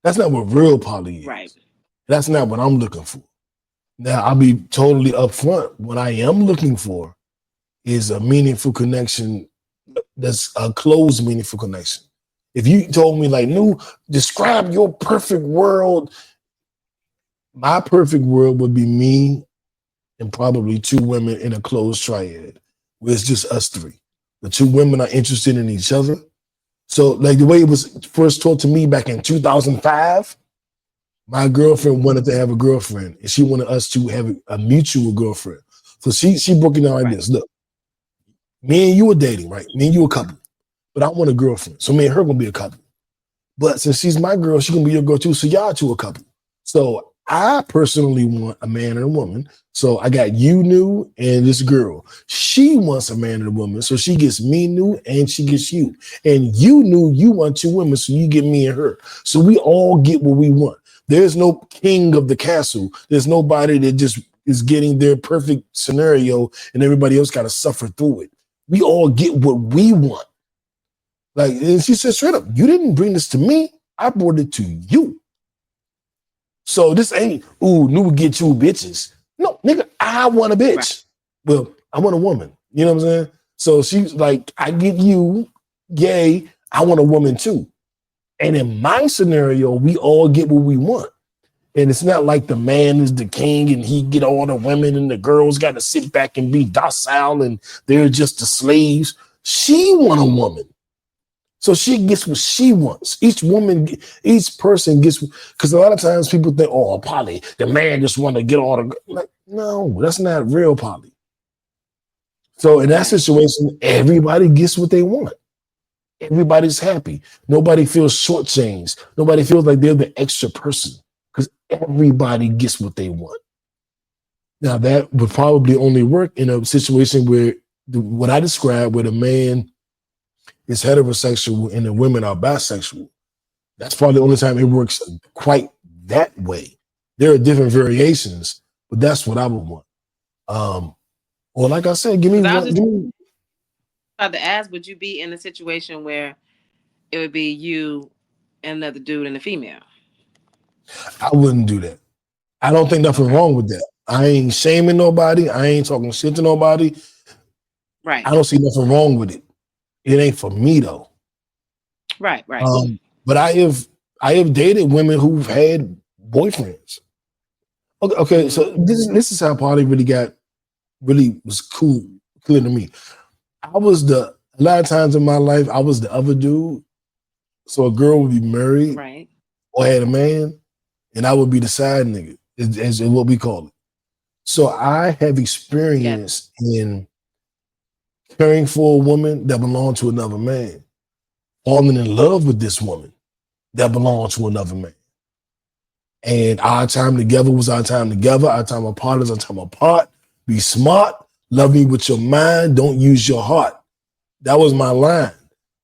That's not what real poly is. Right. That's not what I'm looking for. Now, I'll be totally upfront. What I am looking for is a meaningful connection. That's a close, meaningful connection. If you told me, like, "No, describe your perfect world," my perfect world would be me and probably 2 women in a closed triad, where it's just us 3. The 2 women are interested in each other. So, like, the way it was first taught to me back in 2005, My girlfriend wanted to have a girlfriend, and she wanted us to have a mutual girlfriend. So she broke it down like this. Look, me and you are dating, right? Me and you a couple, but I want a girlfriend. So me and her gonna be a couple. But since she's my girl, she gonna be your girl too. So y'all two a couple. So I personally want a man and a woman. So I got you new and this girl. She wants a man and a woman. So she gets me new and she gets you. And you knew you want two women. So you get me and her. So we all get what we want. There's no king of the castle. There's nobody that just is getting their perfect scenario and everybody else got to suffer through it. We all get what we want. Like, and she said straight up, you didn't bring this to me. I brought it to you. So this ain't, new get you bitches. No, nigga, I want a bitch. Right. Well, I want a woman. You know what I'm saying? So she's like, I get you, yay, I want a woman too. And in my scenario, we all get what we want. And it's not like the man is the king and he get all the women and the girls got to sit back and be docile and they're just the slaves. She want a woman. So she gets what she wants. Each person gets, because a lot of times people think, oh, poly, the man just want to get all the, like, no, that's not real poly. So in that situation, everybody gets what they want. Everybody's happy. Nobody feels shortchanged. Nobody feels like they're the extra person because everybody gets what they want. Now that would probably only work in a situation where what I described, where the man is heterosexual and the women are bisexual. That's probably the only time it works quite that way. There are different variations, but that's what I would want. Well, like I said, give me one. About to ask, would you be in a situation where it would be you and another dude and a female? I wouldn't do that. I don't think nothing wrong with that. I ain't shaming nobody. I ain't talking shit to nobody. Right. I don't see nothing wrong with it. It ain't for me though. Right. But I have dated women who've had boyfriends. Okay. So this is how party really was clear to me. A lot of times in my life, I was the other dude. So a girl would be married, right, or had a man, and I would be the side nigga, as what we call it. So I have experience in caring for a woman that belonged to another man, falling in love with this woman that belonged to another man. And our time together was our time together. Our time apart is our time apart. Be smart. Love me with your mind. Don't use your heart. That was my line.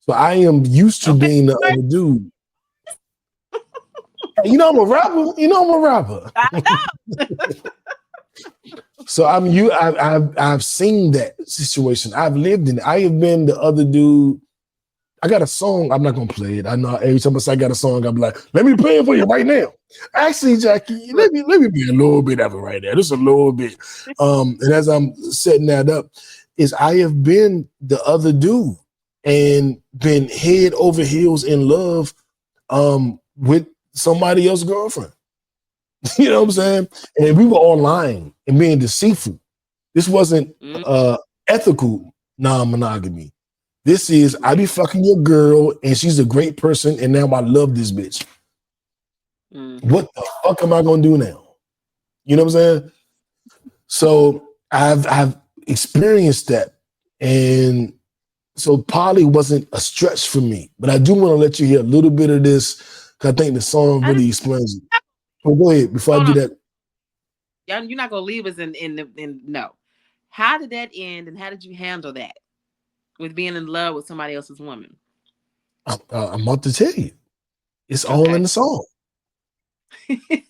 So I am used to being the other dude. I'm a rapper. I know. So I've seen that situation. I've lived in it. I have been the other dude. I got a song. I'm not gonna play it. I know every time I say I got a song, I'm like, let me play it for you right now. Actually, Jackie, let me be a little bit of it right there. Just a little bit. And as I'm setting that up, is I have been the other dude and been head over heels in love with somebody else's girlfriend. You know what I'm saying? And we were all lying and being deceitful. This wasn't ethical non-monogamy. This is, I be fucking your girl and she's a great person and now I love this bitch. What the fuck am I gonna do now? You know what I'm saying? So I've experienced that. And so poly wasn't a stretch for me. But I do want to let you hear a little bit of this because I think the song really explains it. Well, go ahead before I do that. You're not gonna leave us in no. How did that end, and how did you handle that with being in love with somebody else's woman? I'm about to tell you. It's all in the song. It's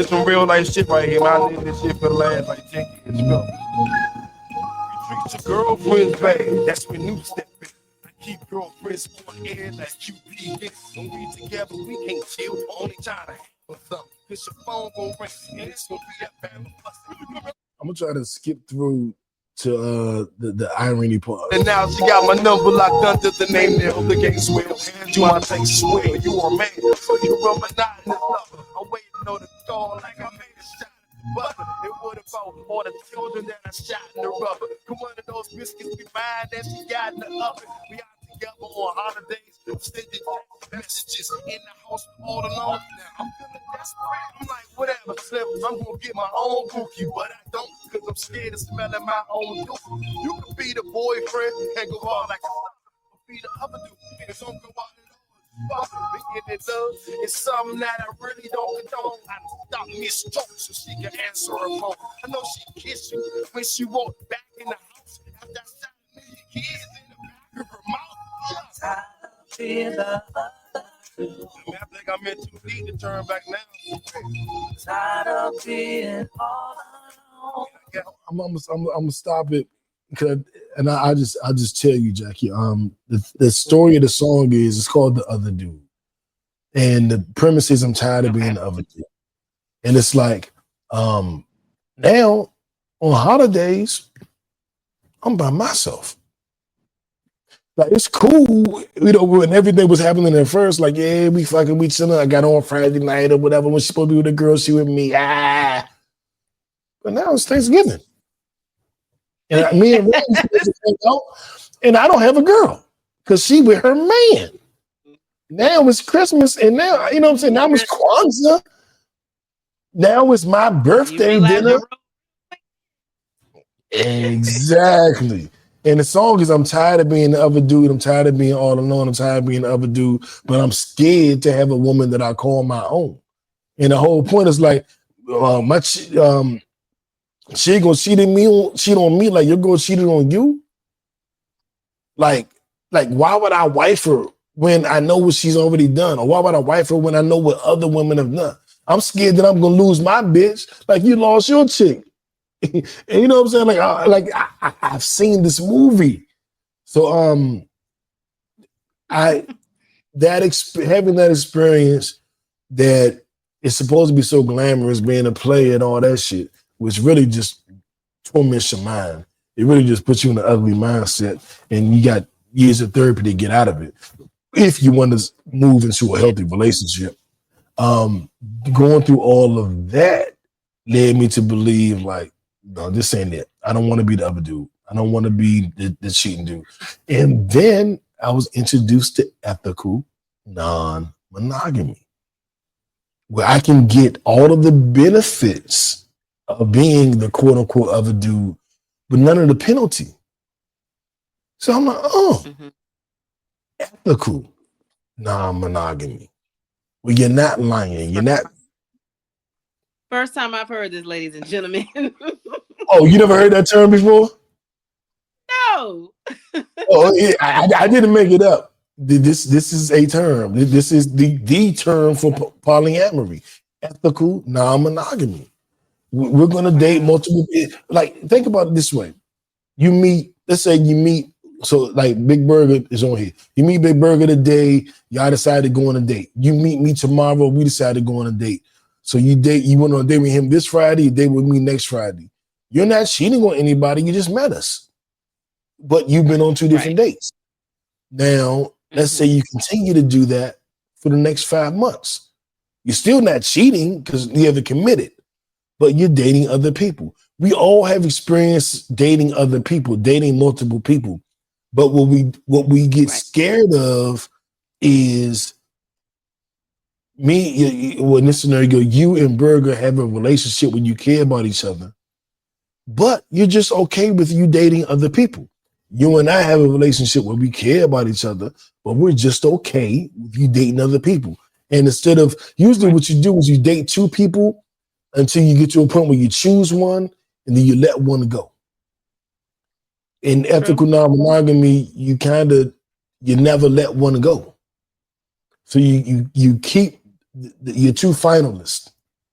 some real life shit right here. I live this shit for the last like 10 years ago. You treat your girlfriends bad. That's when new step in. Keep girlfriends on air like QP. When we together, we can't chill. Only try to have something. Cause your phone gon' ring and it's gonna be a battle. I'm gonna try to skip through to the irony part. And now she got my number locked under the name of the gang swell. You want to take swear you are man, so you run monotonous lover. I'm waiting on the call like I made a shot. But it would have about all the children that I shot in the rubber. Come one of those biscuits be mine that she got in the oven. We out together on holidays, sending messages in the house all alone. Now I'm feeling desperate. I'm like, whatever, Slim, I'm gonna get my own cookie, but I don't, because I'm scared of smelling my own dookie. You can be the boyfriend and go out like a sucker, be the other dude, and don't go out and being in love is something that I really don't condone. I stop Miss Talk so she can answer her phone. I know she kissed you when she walked back in the house after I shot a million kids in the back of her mouth. I think I'm in too deep to turn back now. Tired of being all alone. I'm gonna stop it because, and I just tell you, Jackie. The story of the song is it's called The Other Dude, and the premise is I'm tired of being the other dude, and it's like now on holidays I'm by myself. Like, it's cool, you know, when everything was happening at first, like, yeah, we chilling. I got on Friday night or whatever. When she's supposed to be with the girl, she with me. But now it's Thanksgiving. And me and Randy hang out, and I don't have a girl because she with her man. Now it's Christmas, and now, you know what I'm saying? Now it's Kwanzaa. Now it's my birthday dinner. Exactly. And the song is, I'm tired of being the other dude. I'm tired of being all alone. I'm tired of being the other dude. But I'm scared to have a woman that I call my own. And the whole point is like, she ain't gonna cheat on me like your girl cheated on you. Like why would I wife her when I know what she's already done? Or why would I wife her when I know what other women have done? I'm scared that I'm gonna lose my bitch like you lost your chick. And you know what I'm saying? I've seen this movie. So having that experience that is supposed to be so glamorous, being a player and all that shit, which really just torments your mind. It really just puts you in an ugly mindset, and you got years of therapy to get out of it. If you want to move into a healthy relationship, going through all of that led me to believe, like, no, this ain't it. I don't want to be the other dude. I don't want to be the cheating dude. And then I was introduced to ethical non-monogamy, where I can get all of the benefits of being the quote unquote other dude, but none of the penalty. So I'm like, ethical non-monogamy. Well, you're not lying. You're not. First time I've heard this, ladies and gentlemen. Oh, you never heard that term before? No. Oh, yeah, I didn't make it up. This is a term. This is the term for polyamory, ethical non-monogamy. We're going to date multiple. Like, think about it this way: let's say you meet. So, like, Big Burger is on here. You meet Big Burger today. Y'all decide to go on a date. You meet me tomorrow. We decide to go on a date. So you went on a date with him this Friday, you date with me next Friday. You're not cheating on anybody, you just met us. But you've been on two different dates. Now, let's say you continue to do that for the next 5 months. You're still not cheating because you haven't committed, but you're dating other people. We all have experience dating other people, dating multiple people. But what we get scared of is in this scenario, you and Burger have a relationship where you care about each other, but you're just okay with you dating other people. You and I have a relationship where we care about each other, but we're just okay with you dating other people. And instead of, usually what you do is you date two people until you get to a point where you choose one and then you let one go. In ethical non-monogamy, you never let one go. So you keep your two finalists.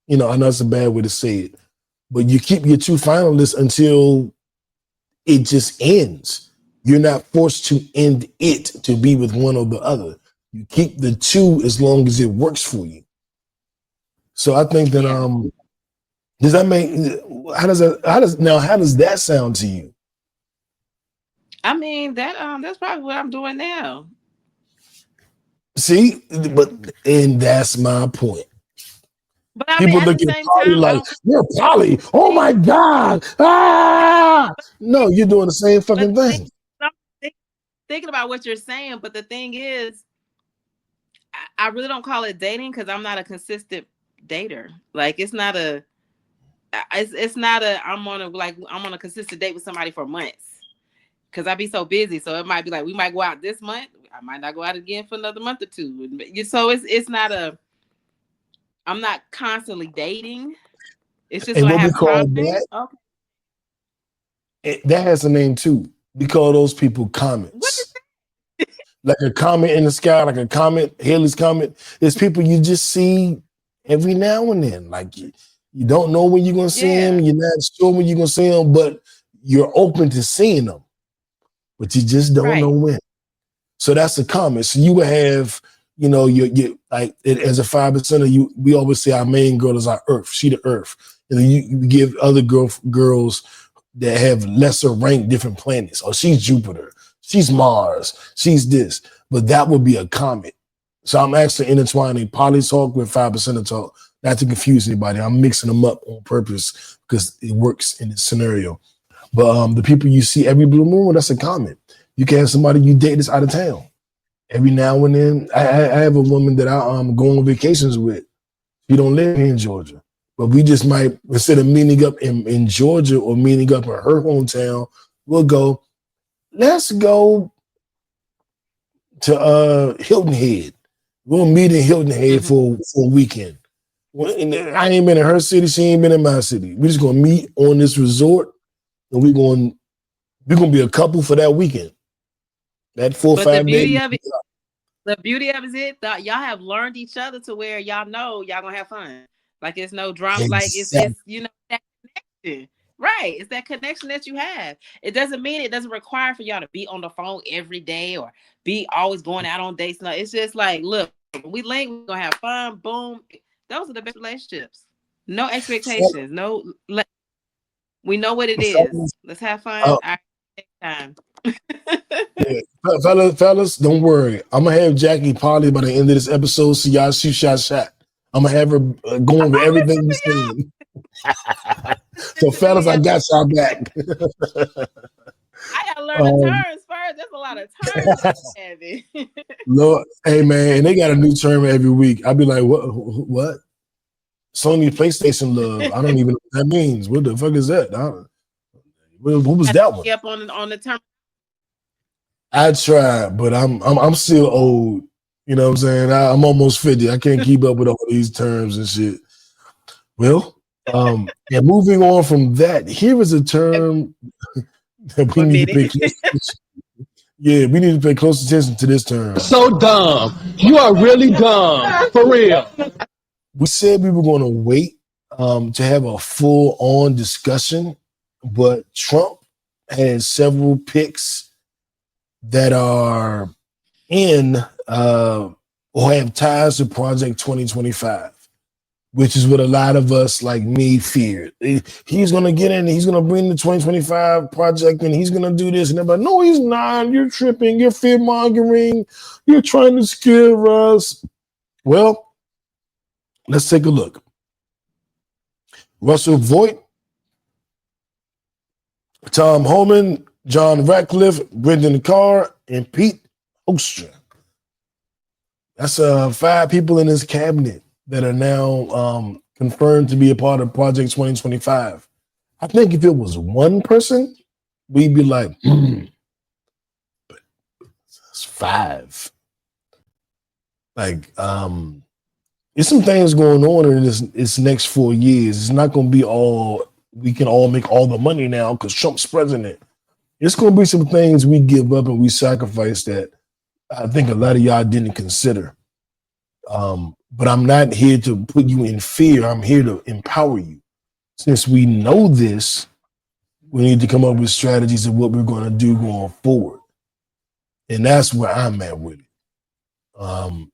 You know, I know it's a bad way to say it, but you keep your two finalists until it just ends. You're not forced to end it to be with one or the other. You keep the two as long as it works for you. So I think that does that make how does that sound to you? I mean, that's probably what I'm doing now. See, and that's my point. But I People mean, look at poly like, you're poly. Oh my God. No, you're doing the same fucking thing. thinking about what you're saying, but the thing is, I really don't call it dating because I'm not a consistent dater. Like it's not a I'm on a consistent date with somebody for months because I be so busy. So it might be like we might go out this month. I might not go out again for another month or two. So it's not I'm not constantly dating. It's just And when I what we have call time. that, Okay. that has a name too. We call those people What comments. Like a comment in the sky, like a comment, Haley's comment. It's people you just see every now and then. Like you don't know when you're gonna see them, you're not sure when you're gonna see them, but you're open to seeing them, but you just don't know when. So that's a comment. So you would have, you know, you like as a 5%er, we always say our main girl is our earth. She the earth. And then you give other girls that have lesser rank different planets. Oh, she's Jupiter, she's Mars, she's this. But that would be a comet. So I'm actually intertwining poly talk with 5%er talk, not to confuse anybody. I'm mixing them up on purpose because it works in this scenario. But the people you see every blue moon, that's a comet. You can have somebody you date that's out of town. Every now and then, I have a woman that I'm going on vacations with. She don't live here in Georgia. But we just might, instead of meeting up in Georgia or meeting up in her hometown, we'll go, let's go to Hilton Head. We'll meet in Hilton Head for a weekend. And I ain't been in her city, she ain't been in my city. We're just gonna meet on this resort and we're gonna be a couple for that weekend. That 4 or 5 days. The beauty of it is that y'all have learned each other to where y'all know y'all gonna have fun. Like it's no drama. Like it's you know that connection, right? It's that connection that you have. It doesn't mean it doesn't require for y'all to be on the phone every day or be always going out on dates. No, it's just like, look, we link, we're gonna have fun. Boom. Those are the best relationships. No expectations. No, we know what it is. Let's have fun. All right, take time. Fellas, don't worry. I'm gonna have Jackie Polly by the end of this episode, so y'all shoot shot. I'm gonna have her going with everything you're saying. So, fellas, I got y'all back. I gotta learn the terms first. There's a lot of terms, Abby. Lord, hey man, and they got a new term every week. I'll be like, what? Sony PlayStation love. I don't even know what that means. What the fuck is that? What was that one? Up on the term. I tried, but I'm still old. You know what I'm saying? I'm almost 50. I can't keep up with all these terms and shit. Well, and moving on from that, here is a term that we need to pay close attention. Yeah, we need to pay close attention to this term. So dumb. You are really dumb. For real. We said we were going to wait to have a full-on discussion, but Trump has several picks that are in or have ties to Project 2025, which is what a lot of us like me feared. He's going to get in, he's going to bring the 2025 project and he's going to do this. And everybody, no, he's not. You're tripping. You're fear-mongering. You're trying to scare us. Well, let's take a look. Russell Voigt, Tom Homan, John Ratcliffe, Brendan Carr, and Pete Ostra. That's 5 people in his cabinet that are now confirmed to be a part of Project 2025. I think if it was one person, we'd be like, but it's 5. Like, there's some things going on in this next 4 years. It's not going to be all, we can all make all the money now because Trump's president. It's going to be some things we give up and we sacrifice that I think a lot of y'all didn't consider. But I'm not here to put you in fear. I'm here to empower you. Since we know this, we need to come up with strategies of what we're going to do going forward. And that's where I'm at with it.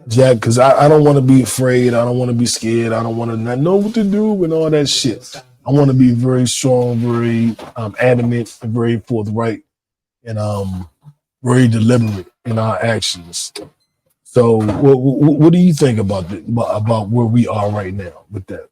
Jack, because I don't want to be afraid. I don't want to be scared. I don't want to not know what to do and all that shit. I want to be very strong, very adamant, and very forthright, and very deliberate in our actions. So, what do you think about where we are right now with that?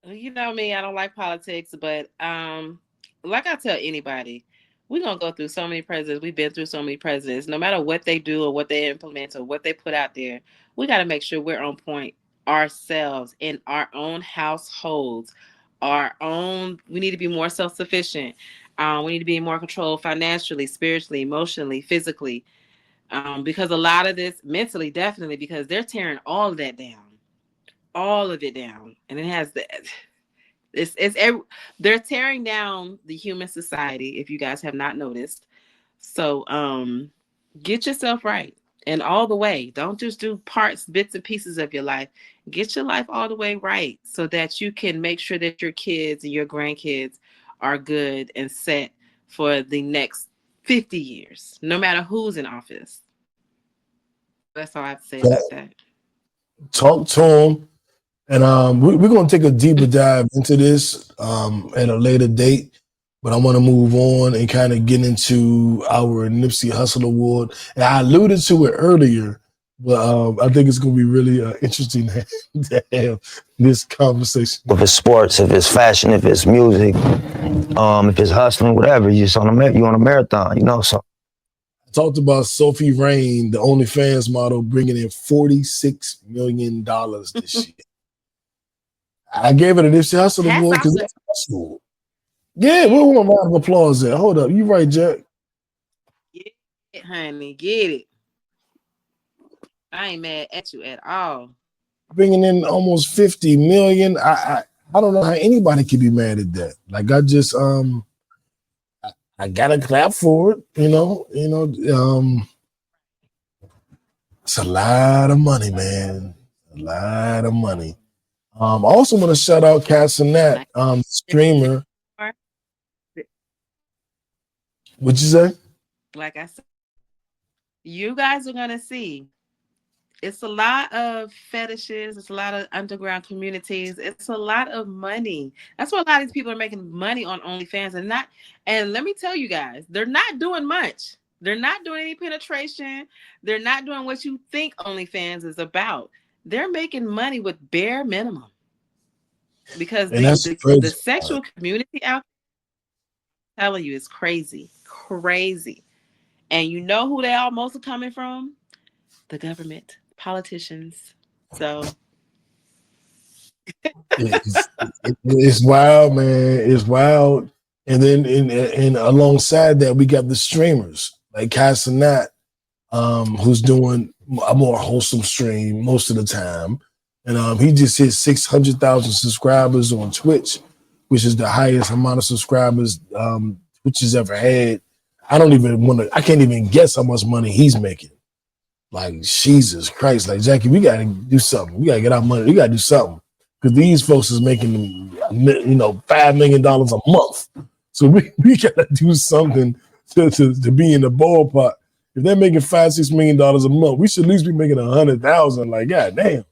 You know me, I don't like politics, but like I tell anybody, we're gonna go through so many presidents. We've been through so many presidents. No matter what they do or what they implement or what they put out there, we got to make sure we're on point ourselves in our own households. We need to be more self-sufficient. We need to be in more control financially, spiritually, emotionally, physically. Because a lot of this mentally, definitely, because they're tearing all of that down, all of it down, and it has the. They're tearing down the human society. If you guys have not noticed, so get yourself right and all the way. Don't just do parts, bits and pieces of your life. Get your life all the way right so that you can make sure that your kids and your grandkids are good and set for the next 50 years, no matter who's in office. That's all I have to say about that. Talk to him. And we're going to take a deeper dive into this at a later date. But I want to move on and kind of get into our Nipsey Hussle Award. And I alluded to it earlier, but I think it's going to be really interesting to have this conversation. If it's sports, if it's fashion, if it's music, if it's hustling, whatever, you're on a marathon, you know. So I talked about Sophie Rain, the OnlyFans model, bringing in $46 million this year. I gave it a Nipsey Hussle Award because it's hustle. Yeah, where my round of applause at? Hold up, you right, Jack? Get it, honey, get it. I ain't mad at you at all. Bringing in almost 50 million. I don't know how anybody could be mad at that. Like I just I gotta clap for it. It's a lot of money, man. A lot of money. I also want to shout out Casanat, streamer. What'd you say? Like I said, you guys are gonna see. It's a lot of fetishes. It's a lot of underground communities. It's a lot of money. That's why a lot of these people are making money on OnlyFans and let me tell you guys, they're not doing much. They're not doing any penetration. They're not doing what you think OnlyFans is about. They're making money with bare minimum because the sexual community out there, I'm telling you, is crazy. And you know who they all most are coming from? The government, politicians. So it's wild, man. It's wild. And then and alongside that, we got the streamers like Casanat, who's doing a more wholesome stream most of the time. And he just hit 600,000 subscribers on Twitch, which is the highest amount of subscribers Twitch has ever had. I can't even guess how much money he's making. Like, Jesus Christ. Like, Jackie, we got to do something. We got to get our money. We got to do something. Because these folks is making, $5 million a month. So we got to do something to be in the ballpark. If they're making $5-6 million a month, we should at least be making 100,000. Like, God damn.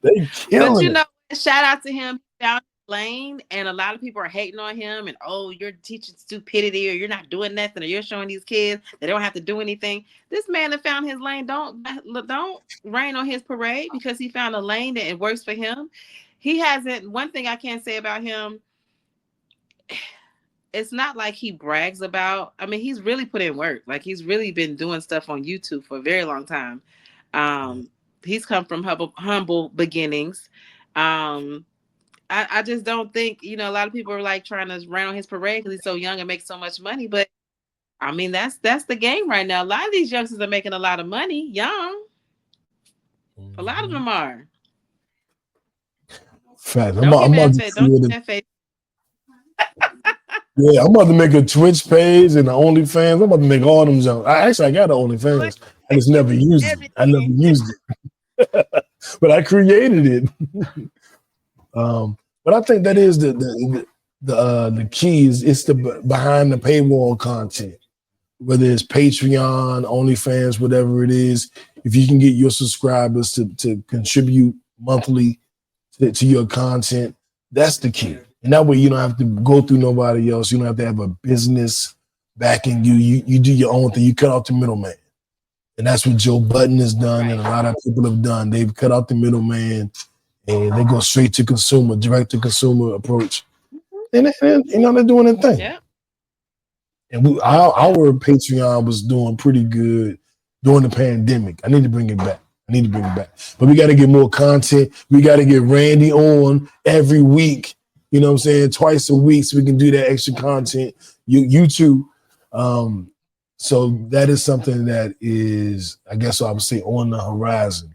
They killing but shout out to him. He found his lane, and a lot of people are hating on him. And you're teaching stupidity, or you're not doing nothing, or you're showing these kids they don't have to do anything. This man that found his lane, don't rain on his parade because he found a lane that it works for him. He hasn't. One thing I can say about him, it's not like he brags about. I mean, he's really put in work. Like he's really been doing stuff on YouTube for a very long time. He's come from humble beginnings. I just don't think, a lot of people are like trying to rain on his parade because he's so young and makes so much money. But I mean, that's the game right now. A lot of these youngsters are making a lot of money, young. A lot of them are. Fact. Don't get that face. Yeah, I'm about to make a Twitch page and an OnlyFans. I'm about to make all them junk. I got an OnlyFans. I just never used it. I never used it. But I created it. But I think that is the key is it's the behind the paywall content, whether it's Patreon, OnlyFans, whatever it is. If you can get your subscribers to contribute monthly to your content, that's the key. And that way you don't have to go through nobody else. You don't have to have a business backing you. You do your own thing. You cut out the middleman. And that's what Joe Budden has done, and a lot of people have done. They've cut out the middleman, and they go straight to consumer, direct to consumer approach. And they're doing their thing. Yeah. And our Patreon was doing pretty good during the pandemic. I need to bring it back. But we got to get more content. We got to get Randy on every week. You know what I'm saying? Twice a week so we can do that extra content. You too. So that is something that is, I guess I would say, on the horizon.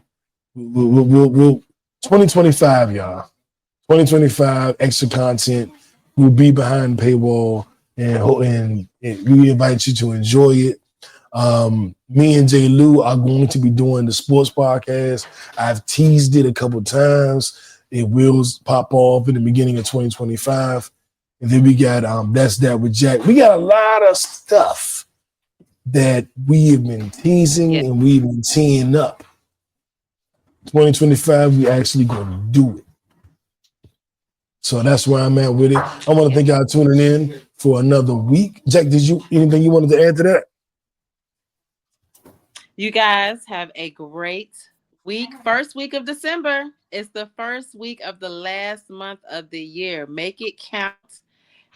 We'll 2025, y'all. 2025, extra content. We'll be behind the paywall, and we invite you to enjoy it. Me and J. Lou are going to be doing the sports podcast. I've teased it a couple times. It will pop off in the beginning of 2025. And then we got That's That with Jack. We got a lot of stuff that we have been teasing and we've been teeing up. 2025, we actually going to do it. So that's where I'm at with it. I want to thank y'all tuning in for another week. Jack, anything you wanted to add to that? You guys have a great week. First week of December. It's the first week of the last month of the year. Make it count.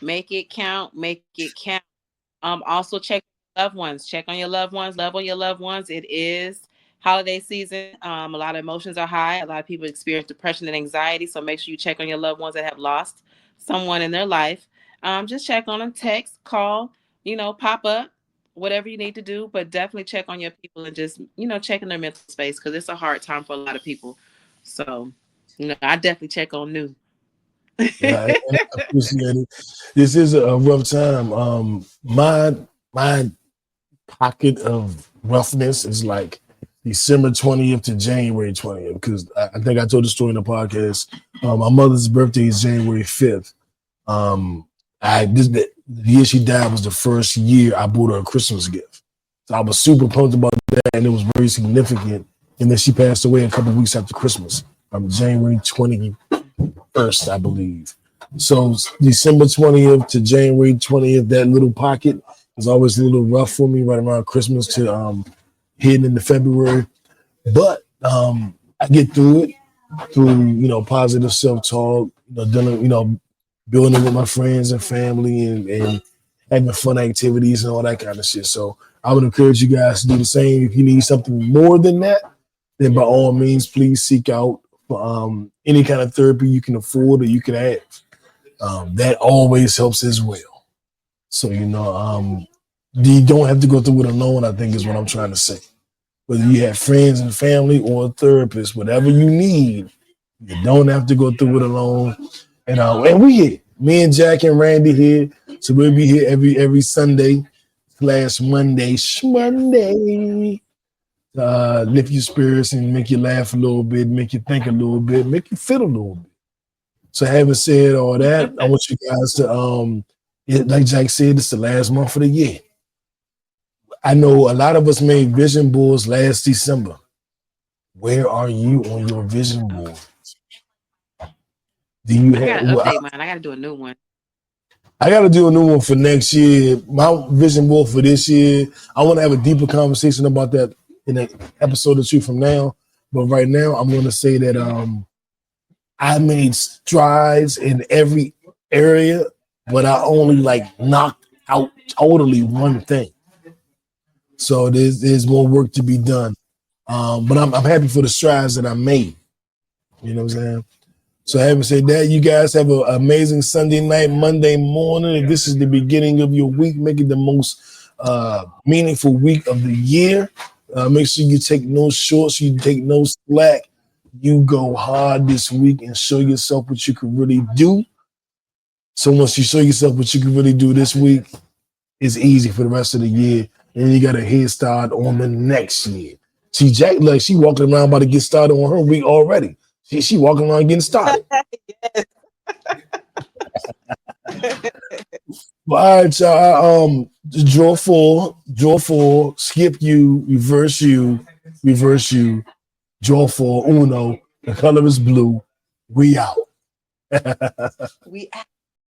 Make it count. Make it count. Also check loved ones. Check on your loved ones. Love on your loved ones. It is holiday season. A lot of emotions are high. A lot of people experience depression and anxiety. So make sure you check on your loved ones that have lost someone in their life. Just check on them. Text, call, pop up, whatever you need to do. But definitely check on your people and just, check in their mental space because it's a hard time for a lot of people. So, I definitely check on New. Yeah, and I appreciate it. This is a rough time. My pocket of roughness is like December 20th to January 20th, because I think I told the story in the podcast. My mother's birthday is January 5th. The year she died was the first year I bought her a Christmas gift. So I was super pumped about that, and it was very significant. And then she passed away a couple of weeks after Christmas, January 21st, I believe. So December 20th to January 20th, that little pocket was always a little rough for me right around Christmas to heading into February. But I get through it through, positive self-talk, building with my friends and family and having fun activities and all that kind of shit. So I would encourage you guys to do the same. If you need something more than that, then by all means, please seek out any kind of therapy you can afford or you can have. That always helps as well. So, you don't have to go through it alone, I think is what I'm trying to say. Whether you have friends and family or a therapist, whatever you need, you don't have to go through it alone. And we here, me and Jack and Randy here. So we'll be here every Sunday / Monday. Lift your spirits and make you laugh a little bit, make you think a little bit, make you feel a little bit. So having said all that, I want you guys to, like Jack said, it's the last month of the year. I know a lot of us made vision boards last December. Where are you on your vision board? Do you I gotta update mine. I gotta do a new one. I got to do a new one for next year. My vision board for this year, I want to have a deeper conversation about that in an episode or two from now. But right now, I'm going to say that I made strides in every area, but I only knocked out totally one thing. So there's more work to be done. But I'm happy for the strides that I made. You know what I'm saying? So having said that, you guys have an amazing Sunday night, Monday morning. If this is the beginning of your week, make it the most meaningful week of the year. Make sure you take no shorts, you take no slack. You go hard this week and show yourself what you can really do. So once you show yourself what you can really do this week, it's easy for the rest of the year. And you got a head start on the next year. See, Jack, she walking around about to get started on her week already. She walking around getting started. Well, all right, y'all. Draw four, skip you, reverse you, draw four, uno. The color is blue. We out. We out.